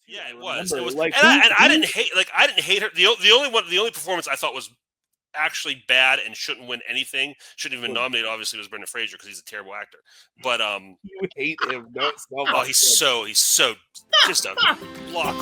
Yeah, I it was. remember. It was, Like, I didn't hate her. The only performance I thought was actually bad and shouldn't win anything, shouldn't even nominated. Obviously, was Brendan Fraser because he's a terrible actor. But you hate him so much. oh, he's so just a block.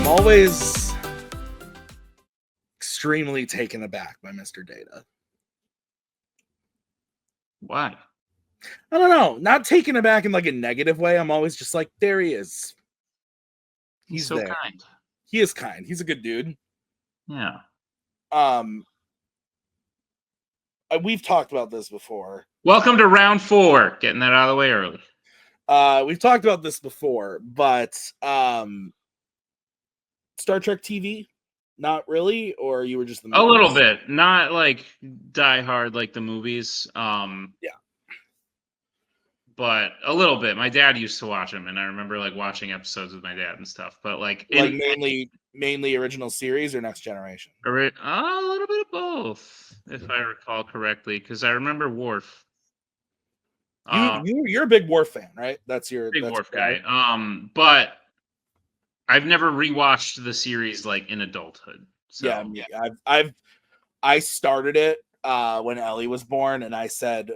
Always extremely taken aback by Mr. Data. Why? I don't know. Not taken aback in like a negative way. I'm always just like, there he is. He's so there. kind. He is kind. He's a good dude. Yeah. We've talked about this before. Welcome to round 4. Getting that out of the way early. We've talked about this before, but Star Trek TV, not really, or you were just the movies? A little bit, not like Die Hard like the movies. Yeah, but a little bit. My dad used to watch them, and I remember like watching episodes with my dad and stuff. But like mainly original series or Next Generation. A little bit of both, if I recall correctly, because I remember Worf. You're a big Worf fan, right? That's your big Worf guy. But I've never rewatched the series like in adulthood. So yeah, I started it when Ellie was born, and I said,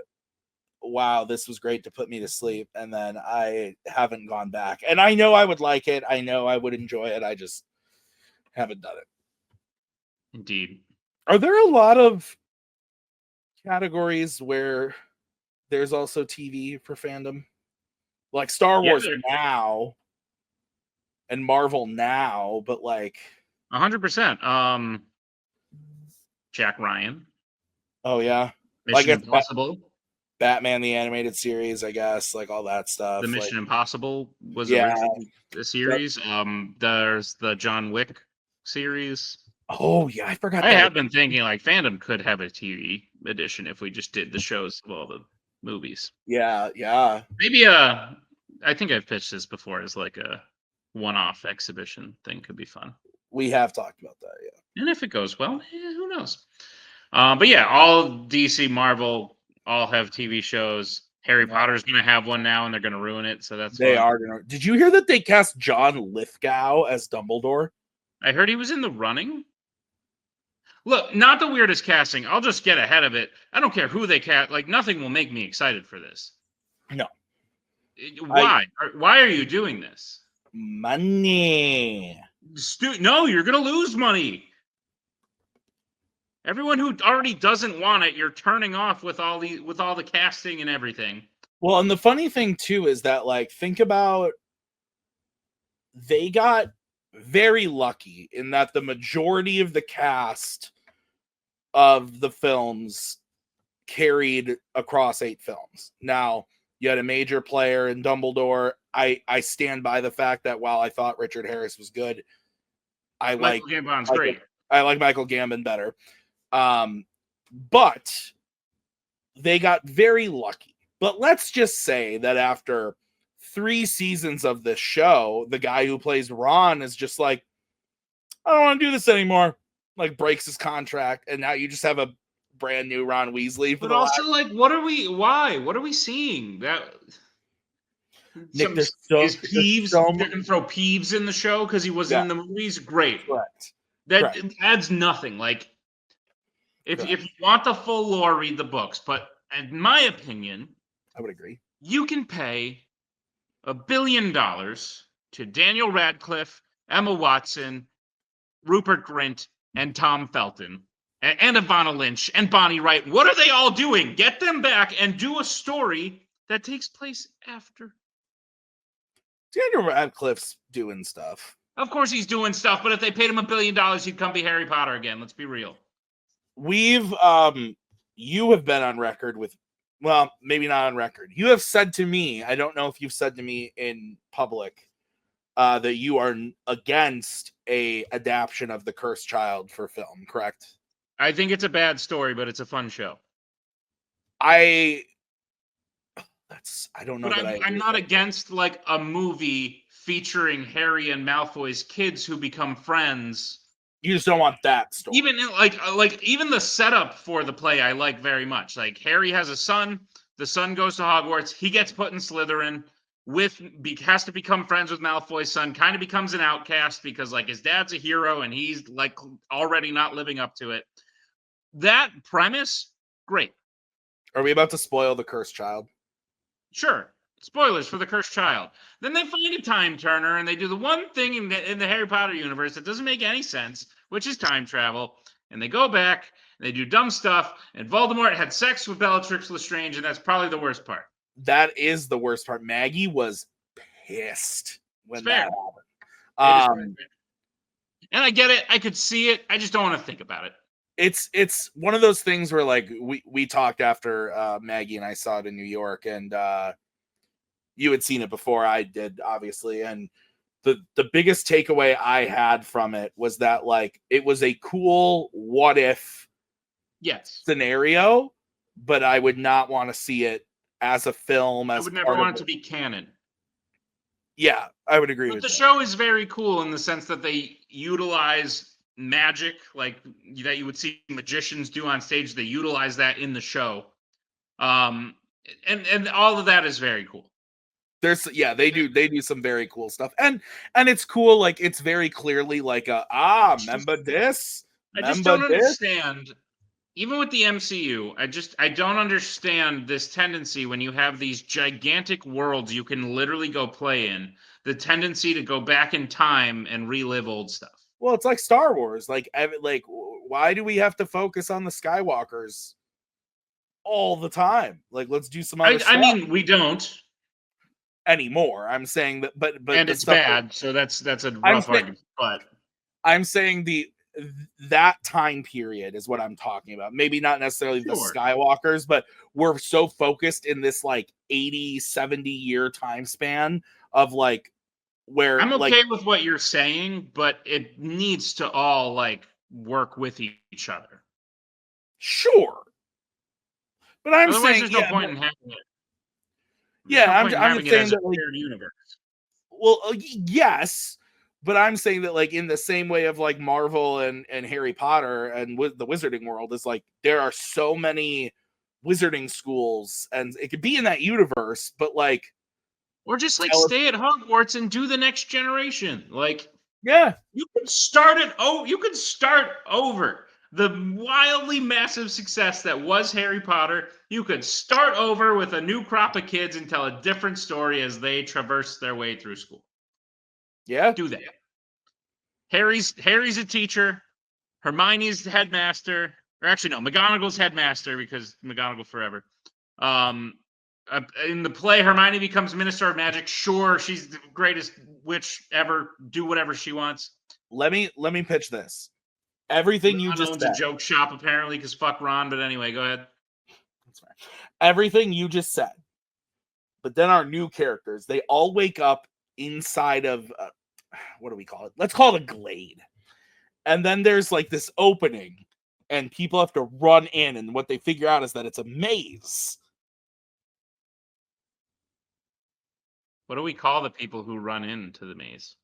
wow, this was great to put me to sleep, and then I haven't gone back. And I know I would like it. I know I would enjoy it. I just haven't done it. Indeed. Are there a lot of categories where there's also TV for fandom? Like Star Wars now and Marvel now, but like 100%. Jack Ryan. Oh yeah. Mission Impossible. Batman the animated series, I guess, like all that stuff. The Mission Impossible was originally a series. Yep. There's the John Wick series. Oh yeah, I forgot. I have been thinking like Fandom could have a TV edition if we just did the shows of all the movies. Yeah. Maybe I think I've pitched this before as like a one-off exhibition thing could be fun. We have talked about that, yeah. And if it goes well, who knows? But yeah, all DC, Marvel, all have TV shows. Harry Potter's going to have one now, and they're going to ruin it. So that's they are going to. Did you hear that they cast John Lithgow as Dumbledore? I heard he was in the running. Look, not the weirdest casting. I'll just get ahead of it. I don't care who they cast. Like, nothing will make me excited for this. No. Why? Why are you doing this? Money. No, you're going to lose money. Everyone who already doesn't want it, you're turning off with all the casting and everything. Well, and the funny thing too is that, like, think about, they got very lucky in that the majority of the cast of the films carried across 8 films. Now, you had a major player in Dumbledore. I stand by the fact that while I thought Richard Harris was good, Michael Gambon's great. I like Michael Gambon better. But they got very lucky. But let's just say that after 3 seasons of this show, the guy who plays Ron is just like, I don't want to do this anymore. Like, breaks his contract, and now you just have a brand new Ron Weasley. But also, like, why? What are we seeing? That Nick, is Peeves? They're gonna throw Peeves in the show because he wasn't in the movies. Great. Correct. That adds nothing. Like, if you want the full lore, read the books. But in my opinion, I would agree. You can pay $1 billion to Daniel Radcliffe, Emma Watson, Rupert Grint, and Tom Felton, and Ivana Lynch, and Bonnie Wright. What are they all doing? Get them back and do a story that takes place after. Daniel Radcliffe's doing stuff. Of course he's doing stuff, but if they paid him $1 billion, he'd come be Harry Potter again. Let's be real. You have been on record with, well, maybe not on record. You have said to me, I don't know if you've said to me in public, that you are against a adaptation of The Cursed Child for film, correct? I think it's a bad story, but it's a fun show. I don't know But that I I'm agree with not that. against like a movie featuring Harry and Malfoy's kids who become friends. You just don't want that story. Even even the setup for the play I like very much. Like Harry has a son, the son goes to Hogwarts, he gets put in Slytherin, has to become friends with Malfoy's son, kind of becomes an outcast because like his dad's a hero and he's like already not living up to it. That premise, great. Are we about to spoil the Cursed Child? Sure. Spoilers for the Cursed Child. Then they find a time turner and they do the one thing in the Harry Potter universe that doesn't make any sense, which is time travel. And they go back and they do dumb stuff. And Voldemort had sex with Bellatrix Lestrange, and that's probably the worst part. That is the worst part. Maggie was pissed when It's fair. that happened. And I get it. I could see it. I just don't want to think about it. It's one of those things where like we talked after Maggie and I saw it in New York, and you had seen it before I did, obviously, and the biggest takeaway I had from it was that like it was a cool what if scenario, but I would not want to see it as a film. As I would never want it to be canon. Yeah, I would agree with the that. show is very cool in the sense that they utilize magic like that you would see magicians do on stage. They utilize that in the show, and all of that is very cool. They do some very cool stuff, and it's cool. Like it's very clearly like remember this. I just don't understand. Even with the MCU, I don't understand this tendency when you have these gigantic worlds you can literally go play in, the tendency to go back in time and relive old stuff. Well, it's like Star Wars. Like why do we have to focus on the Skywalkers all the time? Like, let's do some other stuff. I mean, we don't anymore. I'm saying that, but and it's bad. So that's a rough argument. But I'm saying that time period is what I'm talking about. Maybe not necessarily the Skywalkers, but we're so focused in this like 80, 70 year time span of like where I'm okay with what you're saying, but it needs to all like work with each other. Sure. But I'm otherwise saying there's no point in having it. I'm saying that like, universe. Well, yes. But I'm saying that, like, in the same way of like Marvel and Harry Potter and with the Wizarding World, is like there are so many Wizarding schools, and it could be in that universe, but like, or just like stay at Hogwarts and do the next generation. Like, yeah, you could start it. Oh, you could start over the wildly massive success that was Harry Potter. You could start over with a new crop of kids and tell a different story as they traverse their way through school. Yeah. Do that. Harry's a teacher. Hermione's headmaster. Or actually, no, McGonagall's headmaster because McGonagall forever. In the play, Hermione becomes Minister of Magic. Sure, she's the greatest witch ever. Do whatever she wants. Let me pitch this. Everything Ron you just owns said. A joke shop apparently because fuck Ron. But anyway, go ahead. That's right. Everything you just said. But then our new characters, they all wake up inside of what do we call it? Let's call it a glade. And then there's like this opening and people have to run in, and what they figure out is that it's a maze. What do we call the people who run into the maze?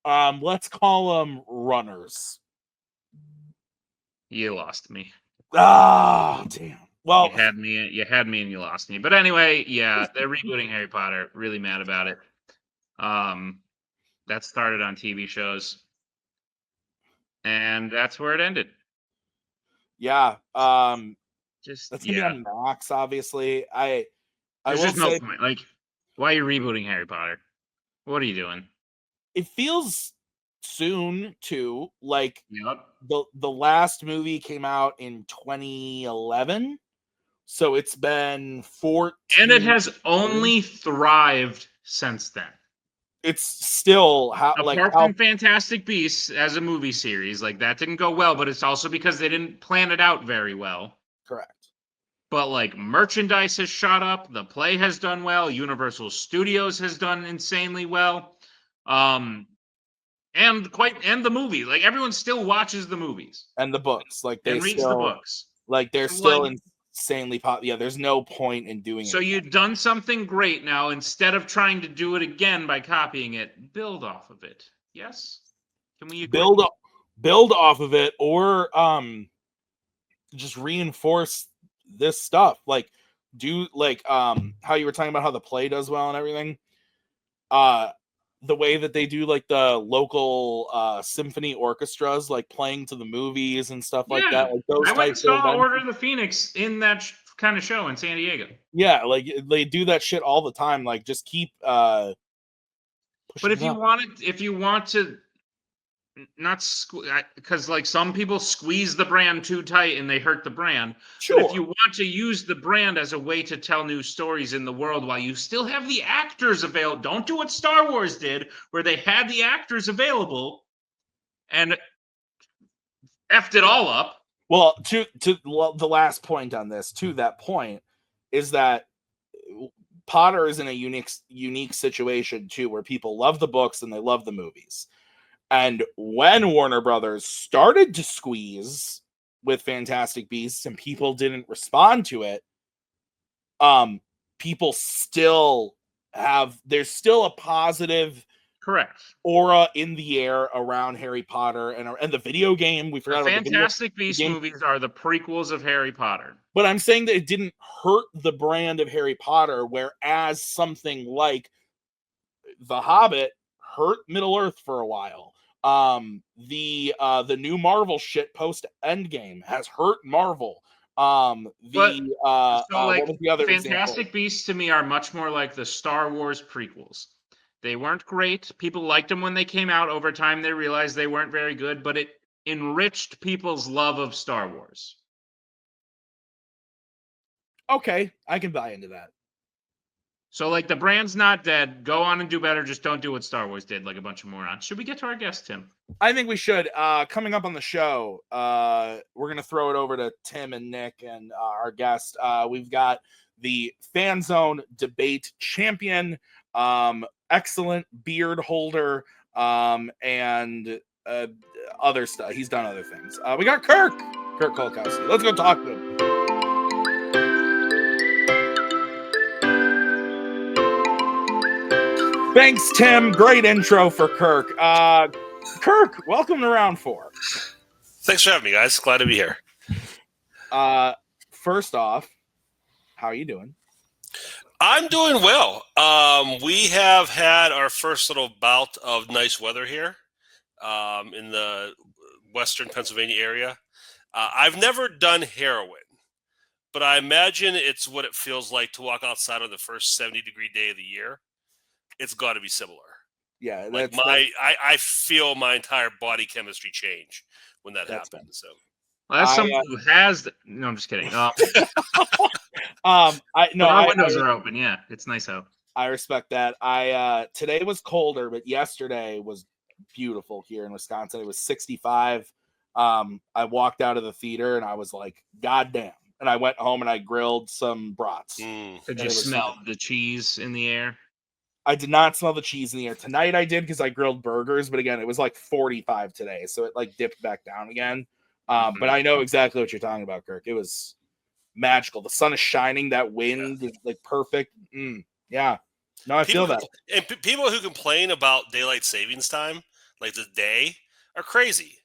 Let's call them runners. You lost me. Ah, damn. Well, you had me and you lost me. But anyway, yeah, they're rebooting Harry Potter. Really mad about it. That started on TV shows. And that's where it ended. Yeah. Just that's gonna be on Max, obviously. I There's will just say, no point. Like, why are you rebooting Harry Potter? What are you doing? It feels soon too. Like yep. the last movie came out in 2011. So it's been 14. And it has only thrived since then. It's still apart from Fantastic Beasts as a movie series, like that didn't go well, but it's also because they didn't plan it out very well. Correct. But like merchandise has shot up, the play has done well, Universal Studios has done insanely well. And the movie. Like everyone still watches the movies. And the books. Like they reads the books. Like they're still in insanely pop. Yeah, there's no point in doing it. So you've done something great now. Instead of trying to do it again by copying it, build off of it. Yes? Can we agree? build off of it, or just reinforce this stuff. Like do like how you were talking about how the play does well and everything. The way that they do like the local symphony orchestras, like playing to the movies and stuff like that. Like those I went and types of saw events. Order of the Phoenix in that kind of show in San Diego. Yeah, like they do that shit all the time. Like just keep But if you want to not because like some people squeeze the brand too tight and they hurt the brand. Sure. But if you want to use the brand as a way to tell new stories in the world while you still have the actors available, don't do what Star Wars did, where they had the actors available and effed it all up. Well, to the last point on this, to that point, is that Potter is in a unique situation too, where people love the books and they love the movies. And when Warner Brothers started to squeeze with Fantastic Beasts and people didn't respond to it, people still there's still a positive correct aura in the air around Harry Potter and the video game. We forgot about the Fantastic Beasts movies are the prequels of Harry Potter. But I'm saying that it didn't hurt the brand of Harry Potter, whereas something like The Hobbit hurt Middle Earth for a while. The new Marvel shit post Endgame has hurt Marvel. What was the other Fantastic example? Beasts to me are much more like the Star Wars prequels. They weren't great. People liked them when they came out. Over time, they realized they weren't very good, but it enriched people's love of Star Wars. Okay, I can buy into that. So, like, the brand's not dead. Go on and do better. Just don't do what Star Wars did, like a bunch of morons. Should we get to our guest, Tim? I think we should. Coming up on the show, we're going to throw it over to Tim and Nick and our guest. We've got the Fanzone debate champion, excellent beard holder, and other stuff. He's done other things. We got Kirk Kolkowski. Let's go talk to him. Thanks, Tim. Great intro for Kirk. Kirk, welcome to round 4. Thanks for having me, guys. Glad to be here. First off, how are you doing? I'm doing well. We have had our first little bout of nice weather here in the western Pennsylvania area. I've never done heroin, but I imagine it's what it feels like to walk outside on the first 70-degree day of the year. It's got to be similar. Yeah, like I feel my entire body chemistry change when that happens. So, well, that's someone who has. No, I'm just kidding. Our windows are open. Yeah, it's nice out. I respect that. Today was colder, but yesterday was beautiful here in Wisconsin. It was 65. I walked out of the theater and I was like, "God damn!" And I went home and I grilled some brats. Did you smell the cheese in the air? I did not smell the cheese in the air. Tonight I did because I grilled burgers, but again, it was like 45 today, so it like dipped back down again. But I know exactly what you're talking about, Kirk. It was magical. The sun is shining. That wind is like perfect. Yeah. No, I feel that. And people who complain about daylight savings time, like the day, are crazy.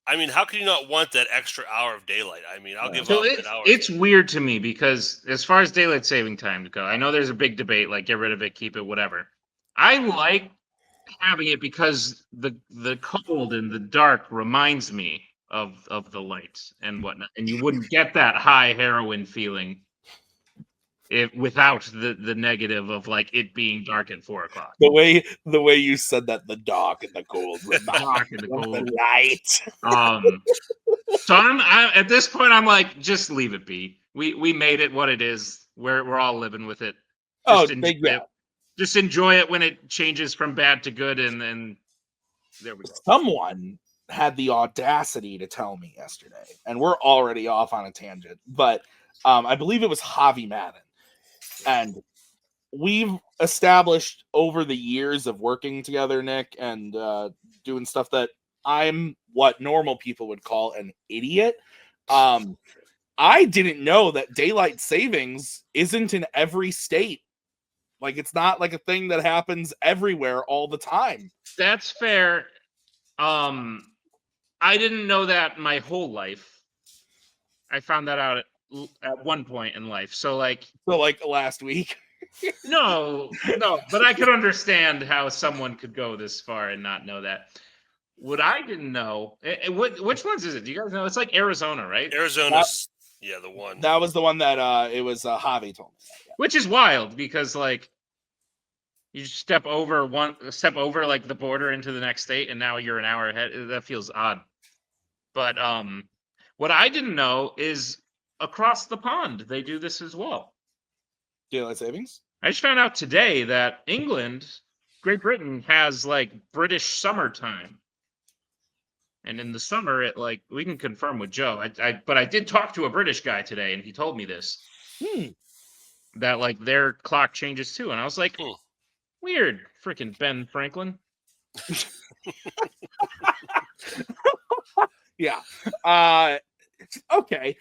I mean, how can you not want that extra hour of daylight? I mean, I'll give up an hour. It's weird to me because as far as daylight saving time go, I know there's a big debate, like get rid of it, keep it, whatever. I like having it because the cold and the dark reminds me of the light and whatnot. And you wouldn't get that high heroin feeling without the negative of like it being dark at 4 o'clock. The way you said that, the dark and the cold, the light. So I'm at this point, I'm like, just leave it be. We made it what it is. We're all living with it. Just enjoy it when it changes from bad to good, and then there we go. Someone had the audacity to tell me yesterday, and we're already off on a tangent, but I believe it was Javi Madden. And we've established over the years of working together, Nick, and doing stuff that I'm what normal people would call an idiot. I didn't know that daylight savings isn't in every state. Like, it's not like a thing that happens everywhere all the time. That's fair. I didn't know that my whole life. I found that out at one point in life. So like, So, like, last week. no, but I could understand how someone could go this far and not know that. What I didn't know, which ones is it? Do you guys know? It's like Arizona, right? Arizona's the one. That was the one that it was Javi told me that, yeah. Which is wild because like you step over like the border into the next state and now you're an hour ahead. That feels odd. But what I didn't know is across the pond they do this as well. Daylight savings? I just found out today that Great Britain has like British summertime. And in the summer, it like we can confirm with Joe. But I did talk to a British guy today, and he told me this. That like their clock changes too, and I was like, weird, freaking Ben Franklin. Yeah. Okay.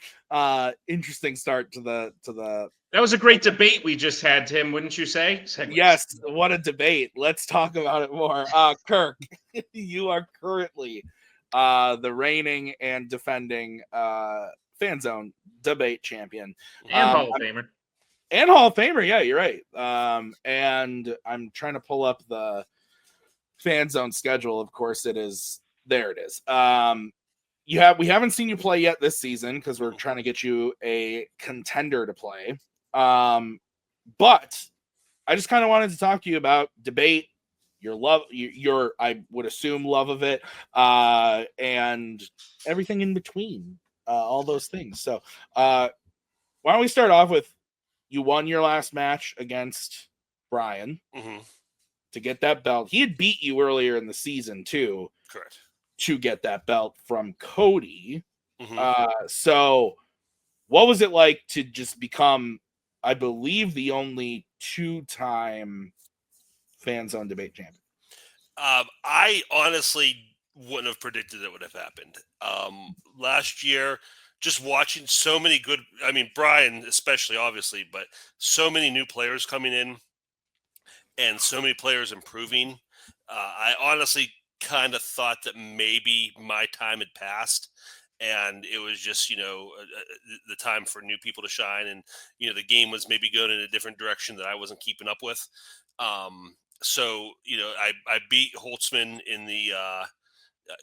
Interesting start to the. That was a great debate we just had, Tim. Wouldn't you say? Segues. Yes. What a debate. Let's talk about it more. Kirk, you are currently the reigning and defending Fanzone debate champion and Hall of Famer. And Hall of Famer, yeah, you're right. And I'm trying to pull up the Fanzone schedule. Of course, it is there. It is. We haven't seen you play yet this season because we're trying to get you a contender to play. But I just kind of wanted to talk to you about debate, your love, your I would assume love of it, and everything in between, all those things. So, why don't we start off with you won your last match against Brian to get that belt. He had beat you earlier in the season too. Correct. To get that belt from Cody. So what was it like to just become, I believe, the only 2-time Fanzone debate champion? I honestly wouldn't have predicted it would have happened. Last year, just watching so many good, I mean, Brian especially, obviously, but so many new players coming in and so many players improving. I honestly kind of thought that maybe my time had passed and it was just, the time for new people to shine. And, the game was maybe going in a different direction that I wasn't keeping up with. So, I beat Holtzman in the,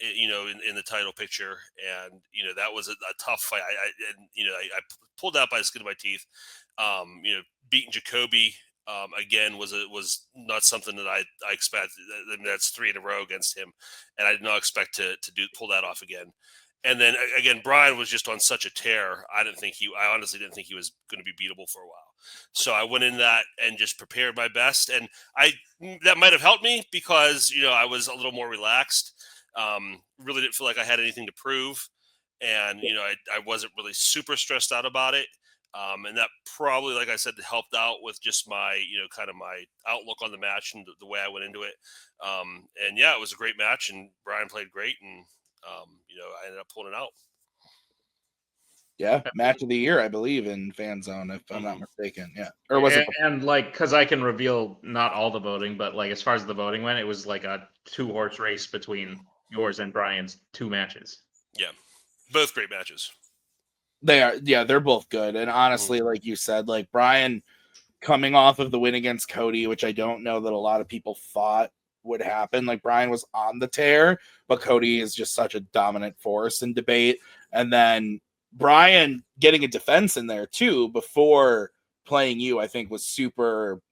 in the title picture, and that was a tough fight. I pulled out by the skin of my teeth. Beating Jacoby again was not something that I expected. I mean, that's 3 in a row against him, and I did not expect to pull that off again. And then again, Brian was just on such a tear. I honestly didn't think he was going to be beatable for a while. So I went in that and just prepared my best, and that might have helped me because I was a little more relaxed. Really didn't feel like I had anything to prove, and I wasn't really super stressed out about it. And that probably, like I said, helped out with just my kind of my outlook on the match and the way I went into it. And yeah, it was a great match, and Brian played great, and I ended up pulling it out. Yeah, match of the year, I believe, in Fanzone, if I'm not mistaken. Yeah, or was it? And like, because I can reveal not all the voting, but like as far as the voting went, it was like a 2-horse race between yours and Brian's 2 matches. Yeah, both great matches. They are, yeah, they're both good. And honestly, like you said, like Brian coming off of the win against Cody, which I don't know that a lot of people thought would happen. Like Brian was on the tear, but Cody is just such a dominant force in debate. And then Brian getting a defense in there too before playing you, I think was super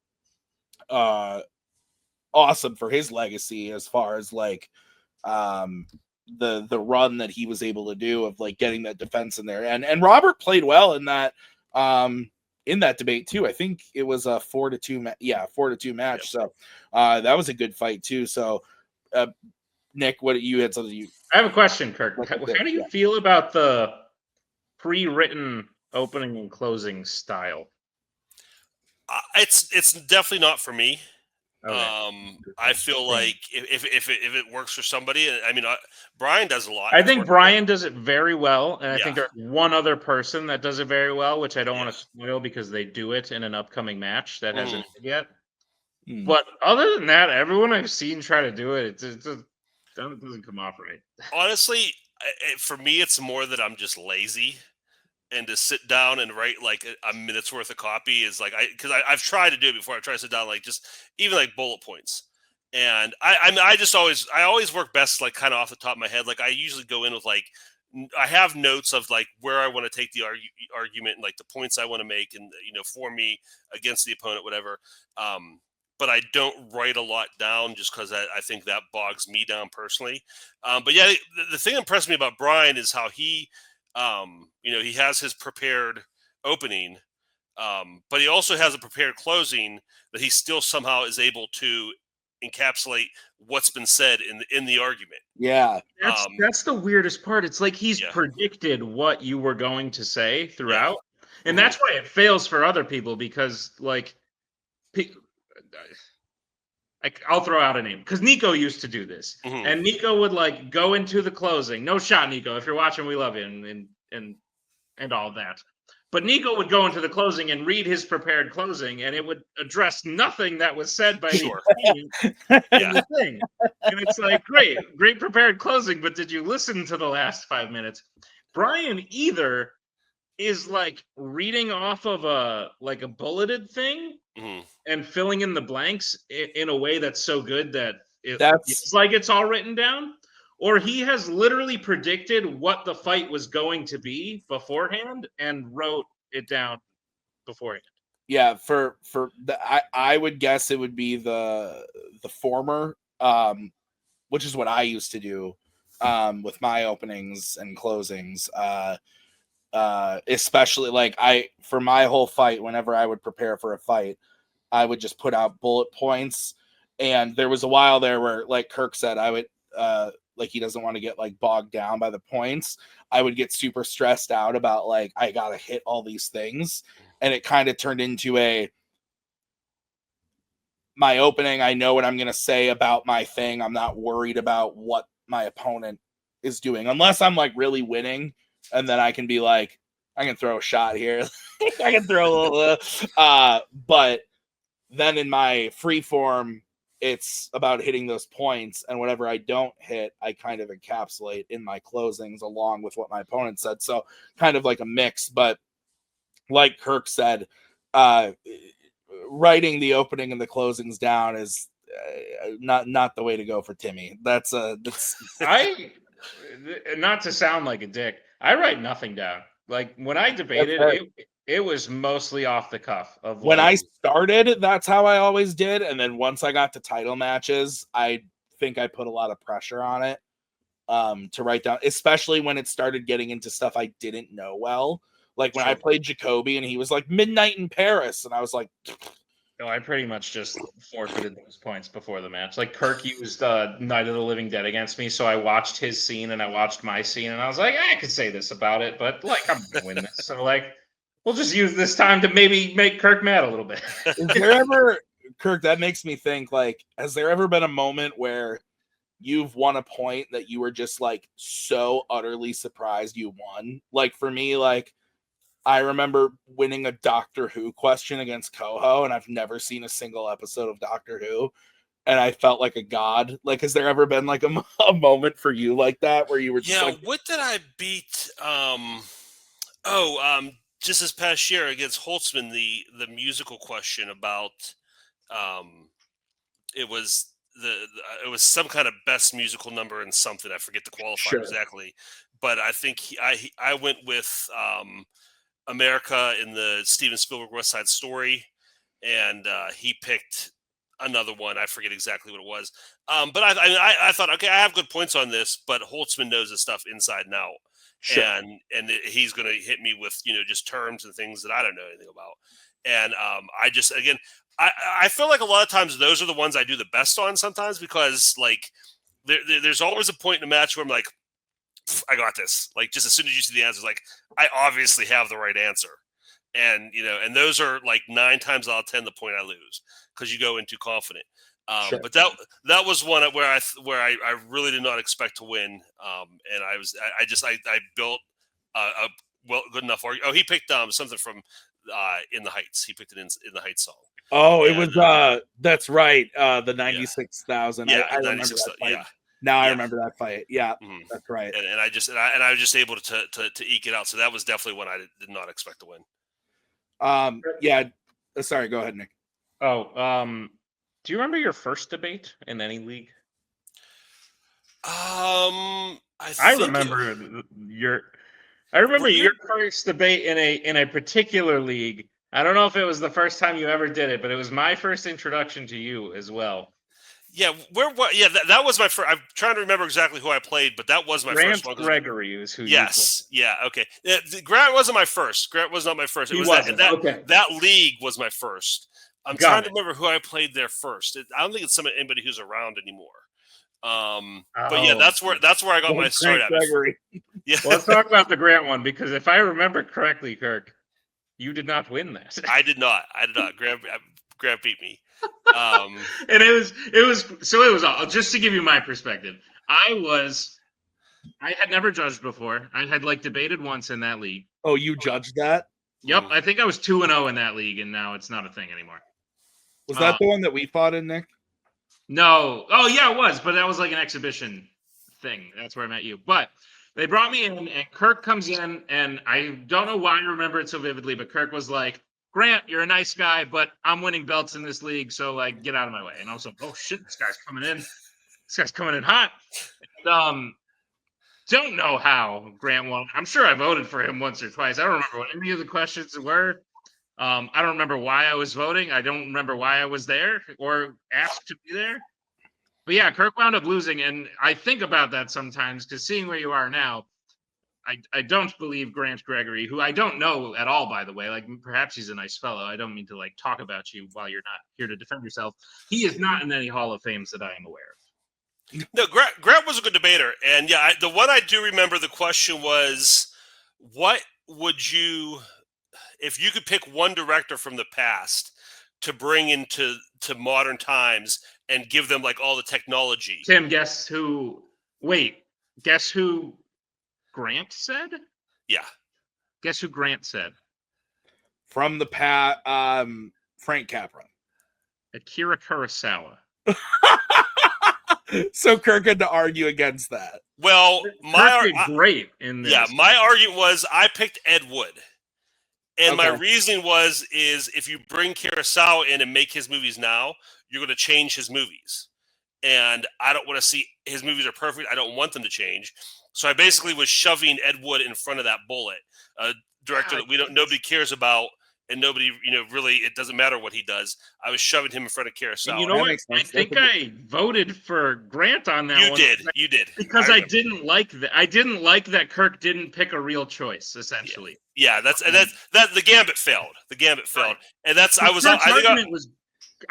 awesome for his legacy as far as like the run that he was able to do of like getting that defense in there. And Robert played well in that debate too. I think it was a 4-2 match. Yep. So that was a good fight too. So Nick, what you had something I have a question, Kirk. How do you feel about the pre-written opening and closing style? It's definitely not for me. I feel like if it works for somebody, I mean, Brian does a lot. I It's think worked Brian does it very well, and I think Yeah. there's one other person that does it very well, which I don't want Yeah. to spoil because they do it in an upcoming match that hasn't Mhm. ended yet. Hmm. But other than that, everyone I've seen try to do it, it doesn't come off right. Honestly, for me, it's more that I'm just lazy, and to sit down and write like a minute's worth of copy is like because I've tried to do it before. I've tried to sit down like just even like bullet points, and I always work best like kind of off the top of my head. Like I usually go in with like I have notes of like where I want to take the argument and like the points I want to make, and for me against the opponent, whatever. But I don't write a lot down just because I think that bogs me down personally. But yeah, the thing that impressed me about Brian is how he he has his prepared opening, but he also has a prepared closing that he still somehow is able to encapsulate what's been said in the argument. Yeah. That's the weirdest part. It's like he's Yeah. predicted what you were going to say throughout, and Mhm. that's why it fails for other people because like. I'll throw out a name because Nico used to do this, Mhm. and Nico would like go into the closing. No shot, Nico. If you're watching, we love you, and all that. But Nico would go into the closing and read his prepared closing, and it would address nothing that was said by Sure. the team in the thing. And it's like, great prepared closing, but did you listen to the last 5 minutes? Brian either is like reading off of a bulleted thing Mhm. and filling in the blanks in a way that's so good that That's it's like it's all written down, or he has literally predicted what the fight was going to be beforehand and wrote it down beforehand. yeah. For the I would guess it would be the former, which is what I used to do with my openings and closings. Especially like for my whole fight, whenever I would prepare for a fight, I would just put out bullet points. And there was a while there where, like Kirk said, I would like he doesn't want to get like bogged down by the points. I would get super stressed out about like I gotta hit all these things, and it kind of turned into my opening. I know what I'm gonna say about my thing. I'm not worried about what my opponent is doing unless I'm like really winning, and then I can be like I can throw a shot here. I can throw a little but then in my free form, it's about hitting those points, and whatever I don't hit, I kind of encapsulate in my closings along with what my opponent said. So kind of like a mix, but like Kirk said, uh, writing the opening and the closings down is not the way to go for Timmy. That's I not to sound like a dick, I write nothing down. Like when I debated, it was mostly off the cuff of when like I started, that's how I always did. And then once I got to title matches, I think I put a lot of pressure on it to write down, especially when it started getting into stuff I didn't know well. Like when I played Jacoby and he was like midnight in Paris, and I was like, no, I pretty much just forfeited those points before the match. Like Kirk used Night of the Living Dead against me, so I watched his scene and I watched my scene, and I was like, I could say this about it, but like I'm gonna win this, so like we'll just use this time to maybe make Kirk mad a little bit. is there ever, Kirk? That makes me think. Like, has there ever been a moment where you've won a point that you were just like so utterly surprised you won? Like for me, like I remember winning a Doctor Who question against Coho, and I've never seen a single episode of Doctor Who, and I felt like a god. Like, has there ever been like a moment for you like that where you were just Yeah, like, what did I beat? Just this past year against Holtzman, the musical question about um, it was it was some kind of best musical number and something. I forget the qualifier sure, exactly, but I think I went with America in the Steven Spielberg West Side Story, and he picked another one. I forget exactly what it was. But I thought, okay, I have good points on this, but Holtzman knows his stuff inside and out, sure, he's going to hit me with just terms and things that I don't know anything about. And I just again, I feel like a lot of times those are the ones I do the best on sometimes because like there's always a point in a match where I'm like, I got this. Like just as soon as you see the answers, like I obviously have the right answer. And and those are like 9 times out of 10 the point I lose because you go in too confident. Sure. But that was one where I really did not expect to win. And I built a well good enough argument. Oh, he picked something from In the Heights. He picked it in the Heights song. Oh, it And, was that's right. The 96,000. Yeah, I remember 96. that fight. Yeah, Now I yeah. remember that fight. Yeah, Mhm. that's right. And I was just able to eke it out. So that was definitely one I did not expect to win. Yeah. Sorry, go ahead, Nick. Do you remember your first debate in any league? I remember your first debate in a particular league. I don't know if it was the first time you ever did it, but it was my first introduction to you as well. Yeah, that was my first. I'm trying to remember exactly who I played, but that was my Grant first one. Gregory is who Yes, yeah, okay. Grant wasn't my first. Grant was not my first. It He was wasn't. that Okay. that league was my first. I'm Got trying it. to remember who I played there first. I don't think it's anybody who's around anymore. But yeah, Oh. that's where I got my start at. Gregory. Yeah, Well, let's talk about the Grant one, because if I remember correctly, Kirk, you did not win that. I did not. Grant beat me. And it was all, just to give you my perspective. I had never judged before. I had debated once in that league. Oh, you judged that? Yep, I think I was 2-0 in that league, and now it's not a thing anymore. Was that the one that we fought in, Nick? No. Oh, yeah, it was, but that was like an exhibition thing. That's where I met you. But they brought me in, and Kirk comes in, and I don't know why I remember it so vividly, but Kirk was like, Grant, you're a nice guy, but I'm winning belts in this league, so get out of my way. And I was like, oh shit, this guy's coming in. This guy's coming in hot. And, don't know how Grant won. I'm sure I voted for him once or twice. I don't remember what any of the questions were. I don't remember why I was voting. I don't remember why I was there or asked to be there. But yeah, Kirk wound up losing, and I think about that sometimes, because seeing where you are now, I don't believe Grant Gregory, who I don't know at all, by the way. Perhaps he's a nice fellow. I don't mean to talk about you while you're not here to defend yourself. He is not in any Hall of Fames that I am aware of. No, Grant was a good debater, and yeah, the one I do remember. The question was, what would you, if you could pick one director from the past to bring into modern times and give them all the technology? Tim, guess who? Wait, guess who Grant said? Yeah. Guess who Grant said? From the Frank Capra. Akira Kurosawa. So Kirk had to argue against that. Well, great in this. Yeah, my argument was I picked Ed Wood. And Okay. my reasoning is if you bring Kurosawa in and make his movies now, you're going to change his movies. And I don't want to see his movies are perfect. I don't want them to change. So I basically was shoving Ed Wood in front of that bullet, a director that nobody cares about, and nobody, really, it doesn't matter what he does. I was shoving him in front of Kurosawa. And you know what? I think I voted for Grant on that one. You did. Because I didn't like that. I didn't like that Kirk didn't pick a real choice, essentially. Yeah, that's the gambit failed. The gambit failed. And that's I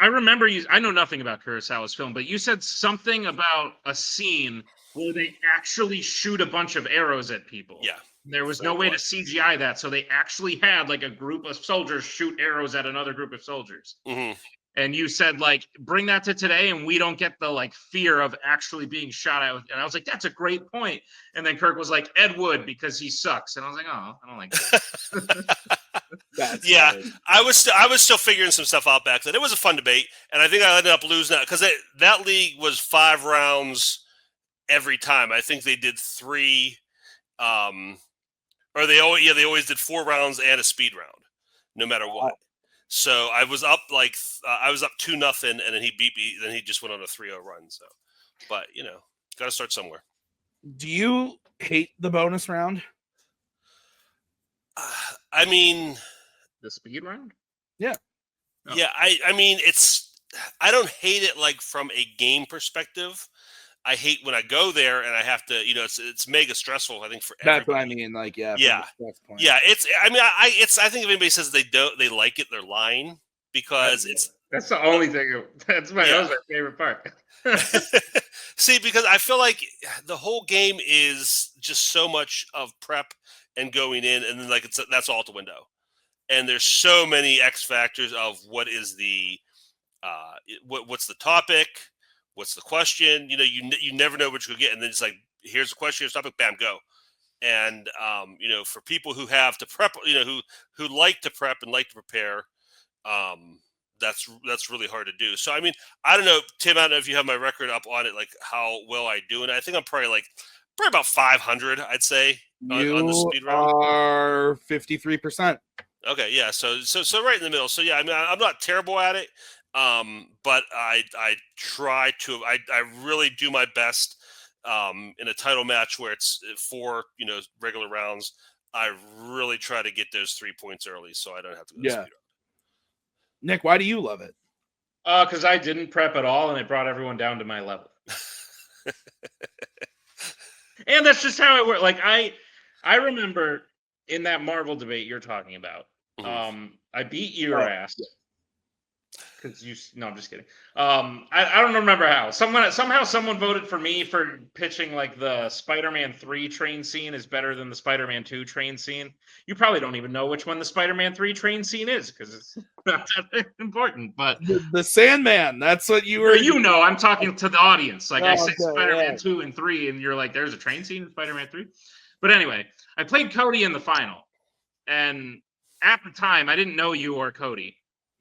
remember you. I know nothing about Kurosawa's film, but you said something about a scene where they actually shoot a bunch of arrows at people. Yeah. There was no way to CGI that, so they actually had a group of soldiers shoot arrows at another group of soldiers. Mm-hmm. And you said bring that to today, and we don't get the fear of actually being shot at. And I was like, that's a great point. And then Kirk was like, Ed Wood, because he sucks. And I was like, oh, I don't like that. Yeah, funny. I was still figuring some stuff out back then. It was a fun debate, and I think I ended up losing that because that league was 5 rounds every time. I think they did 3. Or they always did 4 rounds and a speed round, no matter what. So I was up 2-0, and then he beat me. Then he just went on a 3-0 run. So, but got to start somewhere. Do you hate the bonus round? I mean, the speed round. Yeah. Oh. Yeah. I mean, I don't hate it from a game perspective. I hate when I go there and I have to, it's mega stressful. I think for everybody. That's what I mean. Yeah. I think if anybody says they like it, they're lying because that's the only thing. That was my favorite part. See, because I feel like the whole game is just so much of prep and going in, and then that's all out the window. And there's so many X factors of what is the what's the topic, what's the question. You never know what you'll get, and then it's like, here's the question, here's the topic, bam, go. And for people who have to prep, who like to prep and like to prepare, that's really hard to do. So I mean, I don't know, Tim. I don't know if you have my record up on it, like how well I do, and I think I'm probably about 500, I'd say, on the speed round. Are 53%. Okay, yeah, so right in the middle. So yeah, I mean, I'm not terrible at it, but I try to. I really do my best. In a title match where it's 4, regular rounds, I really try to get those 3 points early, so I don't have to go to speed round. Nick, why do you love it? Because I didn't prep at all, and it brought everyone down to my level. And that's just how it worked. Like I remember in that Marvel debate you're talking about, I beat your ass. Because no, I'm just kidding. I don't remember how. Somehow someone voted for me for pitching like the Spider-Man 3 train scene is better than the Spider-Man 2 train scene. You probably don't even know which one the Spider-Man 3 train scene is because it's not that important. But the Sandman, that's what you were. I'm talking to the audience. Like I said, Spider-Man 2 and 3, and you're like, there's a train scene in Spider-Man 3. But anyway, I played Cody in the final, and at the time, I didn't know you or Cody.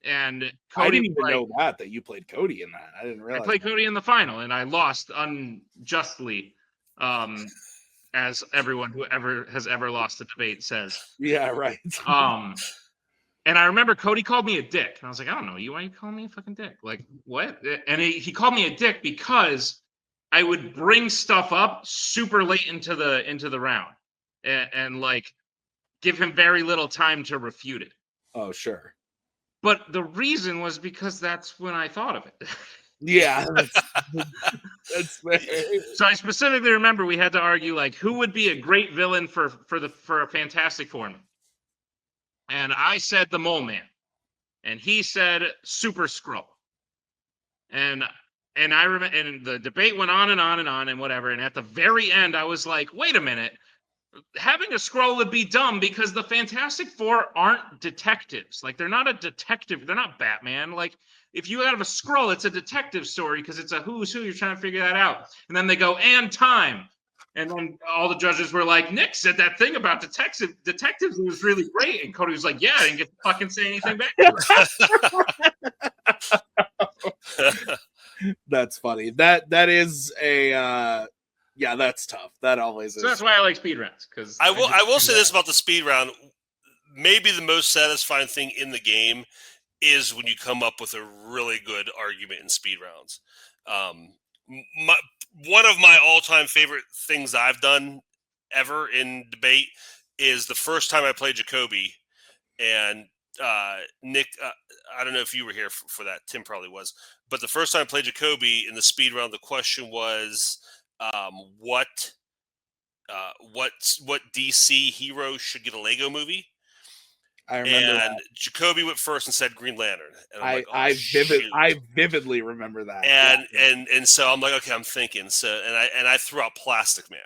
And Cody, I didn't even know that you played Cody in that. I didn't realize. I played Cody in the final, and I lost unjustly, as everyone who has ever lost a debate says. Yeah, right. And I remember Cody called me a dick, and I was like, I don't know you. Why are you calling me a fucking dick? Like what? And he called me a dick because I would bring stuff up super late into the round, and like give him very little time to refute it. Oh, sure. But the reason was because that's when I thought of it. Yeah, that's fair. So I specifically remember we had to argue like who would be a great villain for a Fantastic Four. And I said the Mole Man, and he said Super Skrull. And I remember, and the debate went on and on and on and whatever. And at the very end, I was like, wait a minute. Having a Skrull would be dumb because the Fantastic Four aren't detectives. Like, they're not a detective. They're not Batman. Like, if you have a Skrull, it's a detective story because it's a who's who. You're trying to figure that out. And then they go, and time. And then all the judges were like, Nick said that thing about detectives. It was really great. And Cody was like, yeah, I didn't get to fucking say anything back to it. That's funny. That is a... yeah, that's tough. That always is. So that's why I like speed rounds. Because I will say this about the speed round: maybe the most satisfying thing in the game is when you come up with a really good argument in speed rounds. One of my all-time favorite things I've done ever in debate is the first time I played Jacoby, and Nick. I don't know if you were here for that. Tim probably was. But the first time I played Jacoby in the speed round, the question was. What DC hero should get a Lego movie? I remember. And Jacoby went first and said Green Lantern. And I'm I vividly remember that. And so I'm like, okay, I'm thinking. So and I threw out Plastic Man,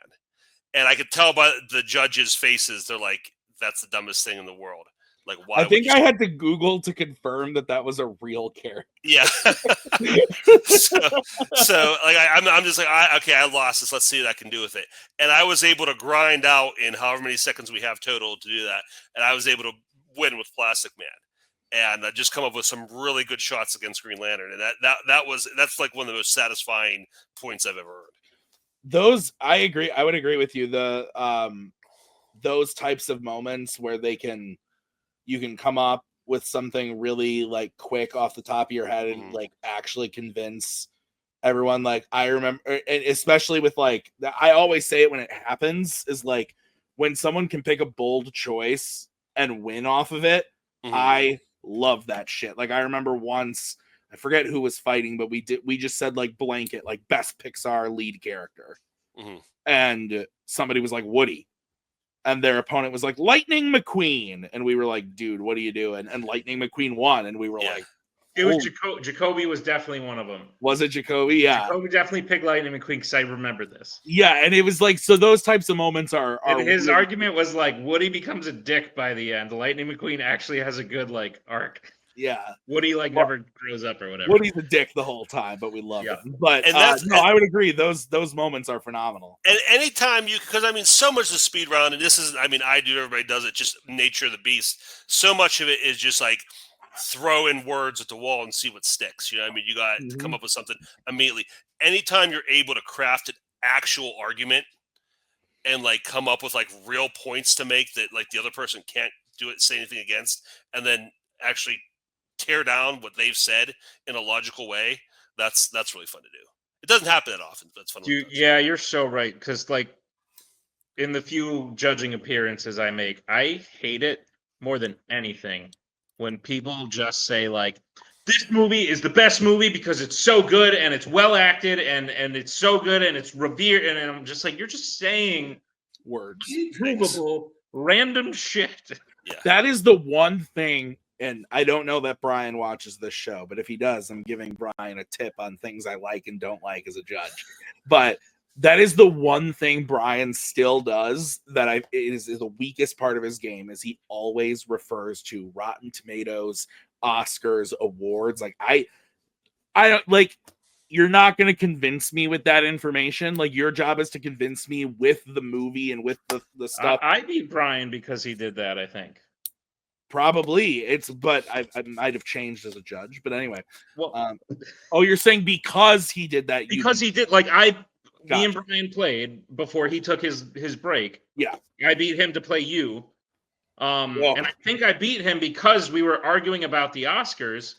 and I could tell by the judges' faces, they're like, that's the dumbest thing in the world. Like, why? I think I had to Google to confirm that was a real character. Yeah. so like I'm just like, I lost this. Let's see what I can do with it. And I was able to grind out in however many seconds we have total to do that. And I was able to win with Plastic Man. And I just come up with some really good shots against Green Lantern. And that's like one of the most satisfying points I've ever earned. Those, I agree. I would agree with you. Those types of moments where you can come up with something really like quick off the top of your head and like actually convince everyone. Like I remember, and especially with like, I always say it when it happens is like when someone can pick a bold choice and win off of it. I love that shit. Like I remember once, I forget who was fighting, but we just said like blanket, like best Pixar lead character. And somebody was like Woody. And their opponent was like Lightning McQueen. And we were like, dude, what are you doing? And Lightning McQueen won. And we were like, it was Jacoby was definitely one of them. Was it Jacoby? Yeah. Jacoby definitely picked Lightning McQueen because I remember this. Yeah. And it was like, so those types of moments are and his argument was like Woody becomes a dick by the end. Lightning McQueen actually has a good like arc. Yeah. Woody never grows up or whatever. Woody's a dick the whole time, but we love him. But And I would agree. Those moments are phenomenal. And anytime because so much of speed round, and this is, everybody does it, just nature of the beast. So much of it is just like throw in words at the wall and see what sticks. You got to come up with something immediately. Anytime you're able to craft an actual argument and come up with real points to make that the other person can't say anything against, and then actually tear down what they've said in a logical way, that's really fun to do. It doesn't happen that often, but it's fun. Yeah, you're so right. Because in the few judging appearances I make, I hate it more than anything when people just say this movie is the best movie because it's so good and it's well acted and it's so good and it's revered, and I'm just you're just saying words, provable random shit. Yeah. That is the one thing, and I don't know that Brian watches this show, but if he does, I'm giving Brian a tip on things I like and don't like as a judge. But that is the one thing Brian still does that it is the weakest part of his game, is he always refers to Rotten Tomatoes, Oscars, awards. I don't you're not going to convince me with that information. Your job is to convince me with the movie and with the stuff. I beat Brian because he did that, I think. Probably. But I might have changed as a judge. But anyway. Well, you're saying because he did that? Because he did. Me and Brian played before he took his break. Yeah. I beat him to play you. And I think I beat him because we were arguing about the Oscars.